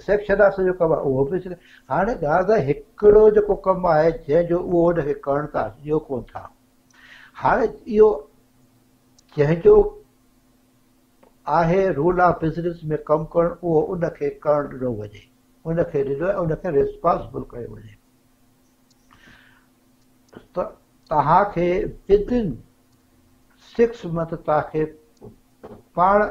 सेक्शन आहे सॼो कमु आहे उहो बि। हाणे ॻाल्हि आहे हिकिड़ो जेको कमु आहे जंहिंजो उहो हुनखे करणु था इहो कोन था। हाणे इहो जंहिंजो आहे रूल ऑफ बिज़नेस में कमु करणु उहो उनखे करणु ॾिनो वञे, उनखे ॾिनो ऐं उनखे रिस्पॉन्सिबल कयो वञे। त तव्हांखे विदिन 6 मंथ तव्हांखे पाण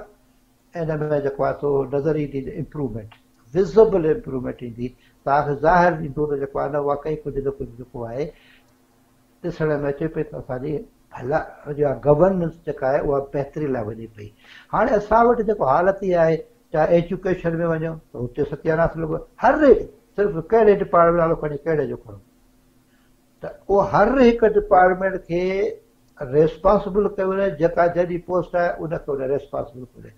इन में जेको आहे सो नज़र ईंदी इम्प्रूवमेंट, विज़िबल इम्प्रूवमेंट ईंदी, तव्हांखे ज़ाहिर ईंदो त जेको आहे न वाकई कुझु न कुझु जेको आहे ॾिसण में अचे पई त असांजी हला गवर्नेंस जेका आहे उहा बहितरी लाइ वञे पई। हाणे असां वटि जेको हालत इहा आहे, चाहे एजुकेशन में वञो त हुते सत्यानाश लॻो, हर सिर्फ़ु कहिड़े डिपार्टमेंट नालो खणी कहिड़े जो खणो त उहो हर हिकु डिपार्टमेंट खे रिस्पॉन्सिबल कयो वञे, जेका जहिड़ी पोस्ट आहे उनखे उन रिस्पॉन्सिबल करे।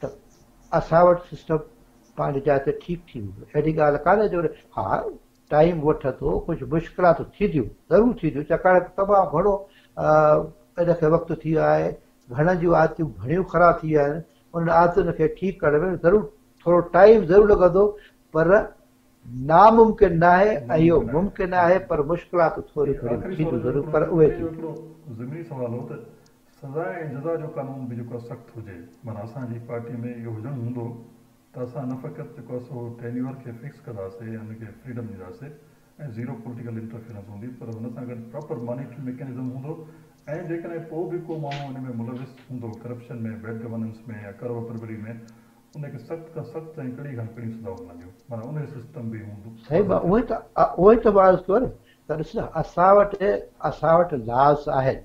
त असां वटि सिस्टम पंहिंजी जाइ ते ठीकु थी वेंदो, अहिड़ी ॻाल्हि कान्हे जो हा टाइम वठंदो, कुझु मुश्किलातूं थींदियूं, ज़रूरु थींदियूं, छाकाणि तमामु घणो इनखे वक़्तु थी वियो आहे, घणनि जूं आदतियूं घणियूं ख़राब थी वियूं आहिनि, उन आदतुनि खे ठीकु करण में ज़रूरु थोरो टाइम ज़रूरु लॻंदो, पर नामुमकिन न आहे ऐं इहो मुमकिन आहे, पर मुश्किलातूं थोरी थोरी थींदियूं ज़रूरु, पर उहे ज़मीनी सुवाल हो त सज़ा ऐं जज़ा जो कानून बि जेको सख़्तु हुजे, माना असांजी पार्टी में इहो हुजणु हूंदो त असां न फ़क़ति जेको आहे सो टेन्योर खे फिक्स कंदासीं, हुनखे फ्रीडम ॾींदासीं ऐं ज़ीरो पॉलिटिकल इंटरफेरेंस हूंदी, पर हुन सां गॾु प्रॉपर मॉनिटरी मैकेनिज़म हूंदो ऐं जेकॾहिं पोइ बि को माण्हू हुन में मुलविस हूंदो करप्शन में, बैड गवर्नेंस में या कर वपरबरी में, उनखे सख़्तु खां सख़्तु ऐं कड़ी खां कड़ी सज़ाऊं मिलंदियूं, माना उन सिस्टम बि हूंदो। सही उहो ई त मां अर्ज़ु कयो न त ॾिस न असां वटि लॉस आहिनि,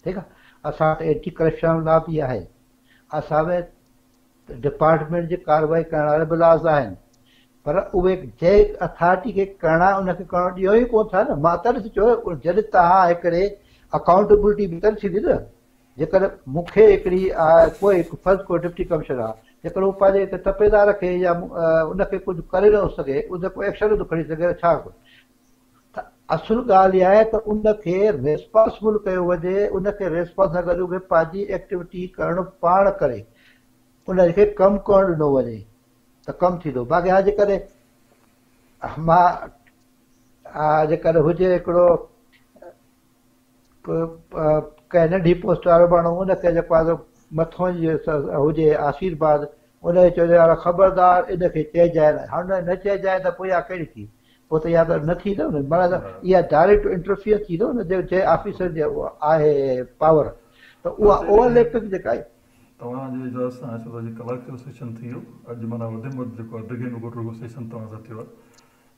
ठीकु आहे, असां वटि एंटी करप्शन लॉ बि आहे, असां में डिपार्टमेंट जी कार्रवाई करण वारा बि लॉस आहिनि, पर उहे जंहिं अथॉरिटी खे करणा उनखे करणु ॾियो ई कोन था न। मां तॾहिं चयो जॾहिं तव्हां हिकिड़े अकाउंटेबिलिटी बि तॾहिं थींदी न, जेकॾहिं मूंखे हिकिड़ी कोई फर्ज़ु को डिप्टी कमिश्नर आहे, जेकॾहिं उहो पंहिंजे तपेदार खे या उनखे कुझु करे नथो सघे, उन को एक्शन नथो खणी सघे, छा त असुलु ॻाल्हि इहा आहे त उनखे रिस्पॉन्सिबल कयो वञे, उनखे रिस्पॉन्स सां गॾु उहे पंहिंजी एक्टिविटी करणु पाण करे, उनखे कमु करणु ॾिनो वञे त कमु थींदो। बाक़ी हा जेकॾहिं मां जेकॾहिं हुजे हिकिड़ो कंहिं नंढी पोस्ट वारो माण्हू, उनखे जेको आहे मथां हुजे आशीर्वाद, उनखे चइजे यार ख़बरदार इनखे चइजांइ न, हाणे न चइजांइ त पोइ इहा कहिड़ी थी, पोइ त या त न थींदो न, माना इहा डायरेक्ट इंटरफियर थींदो न जंहिं ऑफिसर जो आहे पावर, त उहा ओवरलैपिंग जेका आहे। तव्हांजे इजाज़त सां कलाक जो सेशन थी वियो, अॼु माना वधि में वधि जेको आहे डिघे में घटि सेशन तव्हां सां थियो आहे।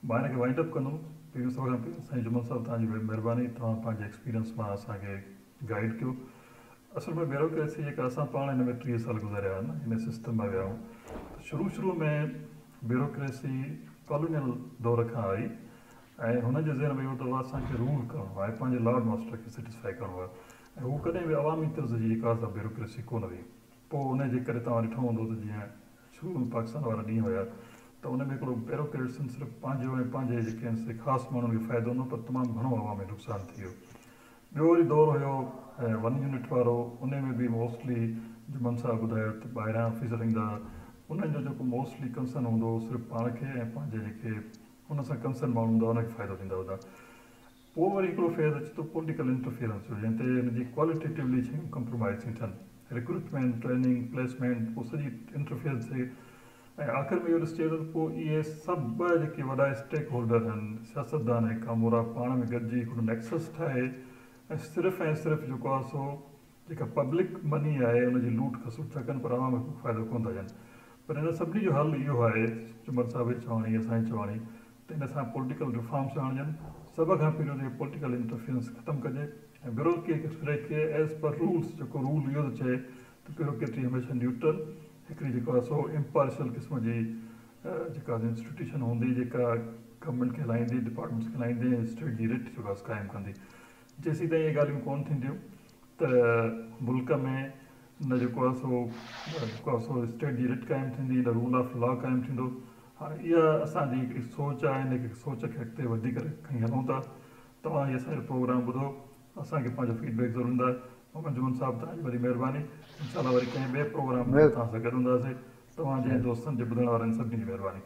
मां हिनखे वाइंड अप कंदुमि। पहिरियों सभ खां पहिरियों साईं जुमन साहिबु तव्हांजी महिरबानी, तव्हां पंहिंजे एक्सपीरियंस मां असांखे गाइड कयो। असल में ब्यूरोक्रेसी जेका असां पाण हिन में 30 साल गुज़ारिया आहिनि, हिन सिस्टम में विया आहियूं। शुरू में ब्यूरोक्रेसी कॉलोनियल दौर खां आई ऐं हुनजे ज़हन में इहो त असांखे रूल करिणो आहे, पंहिंजे लॉर्ड मास्टर खे सेटिस्फाई करिणो आहे। ऐं हू कॾहिं बि अवामी तर्ज़ जी का सा ब्यूरोक्रेसी कोन हुई। पोइ उनजे करे तव्हां ॾिठो हूंदो त जीअं शुरू में पाकिस्तान वारा ॾींहं हुया त उन में हिकिड़ो ब्यूरोक्रेट्स सिर्फ़ु पंहिंजो ऐं पंहिंजे जेके आहिनि से ख़ासि माण्हुनि खे फ़ाइदो न, पर तमामु घणो अवामी नुक़सानु थी वियो। ॿियो वरी दौरु हुयो 1 यूनिट वारो, उन में बि मोस्टली जुमन साहब ॿुधायो त ॿाहिरां ऑफिसर ईंदा, उन्हनि जो जेको मोस्टली कंसर्न हूंदो हो सिर्फ़ु पाण खे ऐं पंहिंजे जेके हुन सां कंसर्न माण्हू हूंदा हुनखे फ़ाइदो थींदा हुआ। पोइ वरी हिकिड़ो फेज़ अचे थो पॉलिटिकल इंटरफियरेंस जो, जंहिं ते हुनजी क्वालिटेटिवली शयूं कंप्रोमाइज़ थी थियनि, रिक्रूटमेंट, ट्रेनिंग, प्लेसमेंट, पोइ सॼी इंटरफियरेंस थिए। ऐं आख़िर में इहो ॾिस चए थो त पोइ इहे सभु जेके वॾा स्टेक होल्डर आहिनि, सियासतदान ऐं कामोरा पाण में गॾिजी हिकिड़ो नेक्सस ठाहे ऐं सिर्फ़ु जेको आहे सो जेका पब्लिक मनी आहे उनजी लूट खसूट था कनि, पर आवाम खे फ़ाइदो कोन था ॾियनि। पर हिन सभिनी जो हल इहो आहे, जुमन साहिब जी चवाणी, असांजी चवाणी, त हिन सां पॉलिटिकल रिफॉर्म्स आणजनि। सभ खां पहिरियों जेको पॉलिटिकल इंटरफियरेंस ख़तमु कजे ऐं ब्यूरोक्रेसी एज़ पर रूल्स, जेको रूल इहो थो चए त ब्यूरोक्रेसी हमेशह न्यूट्रल, हिकिड़ी जेको आहे सो इम्पार्शल क़िस्म जी जेका इंस्टीट्यूशन हूंदी, जेका गवर्नमेंट खे हलाईंदी, डिपार्टमेंट्स खे हलाईंदी, स्टेट जी रिट जेको आहे क़ाइमु कंदी। जेसीं ताईं इहे ॻाल्हियूं कोन थींदियूं त मुल्क में न जेको आहे सो स्टेट जी रिट क़ाइमु थींदी, न रूल ऑफ लॉ क़ाइमु थींदो। हाणे इहा असांजी हिकिड़ी सोच आहे, हिन सोच खे अॻिते वधी करे खणी हलूं था। तव्हां इहे असांजो प्रोग्राम ॿुधो, असांखे पंहिंजो फीडबैक ज़रूरु ॾींदा। मोहम्मद जुमन साहिबु तव्हांजी वॾी महिरबानी। इनशाला वरी कंहिं ॿिए प्रोग्राम में तव्हां सां गॾु हूंदासीं। तव्हांजे दोस्तनि जे ॿुधण वारनि सभिनी जी महिरबानी।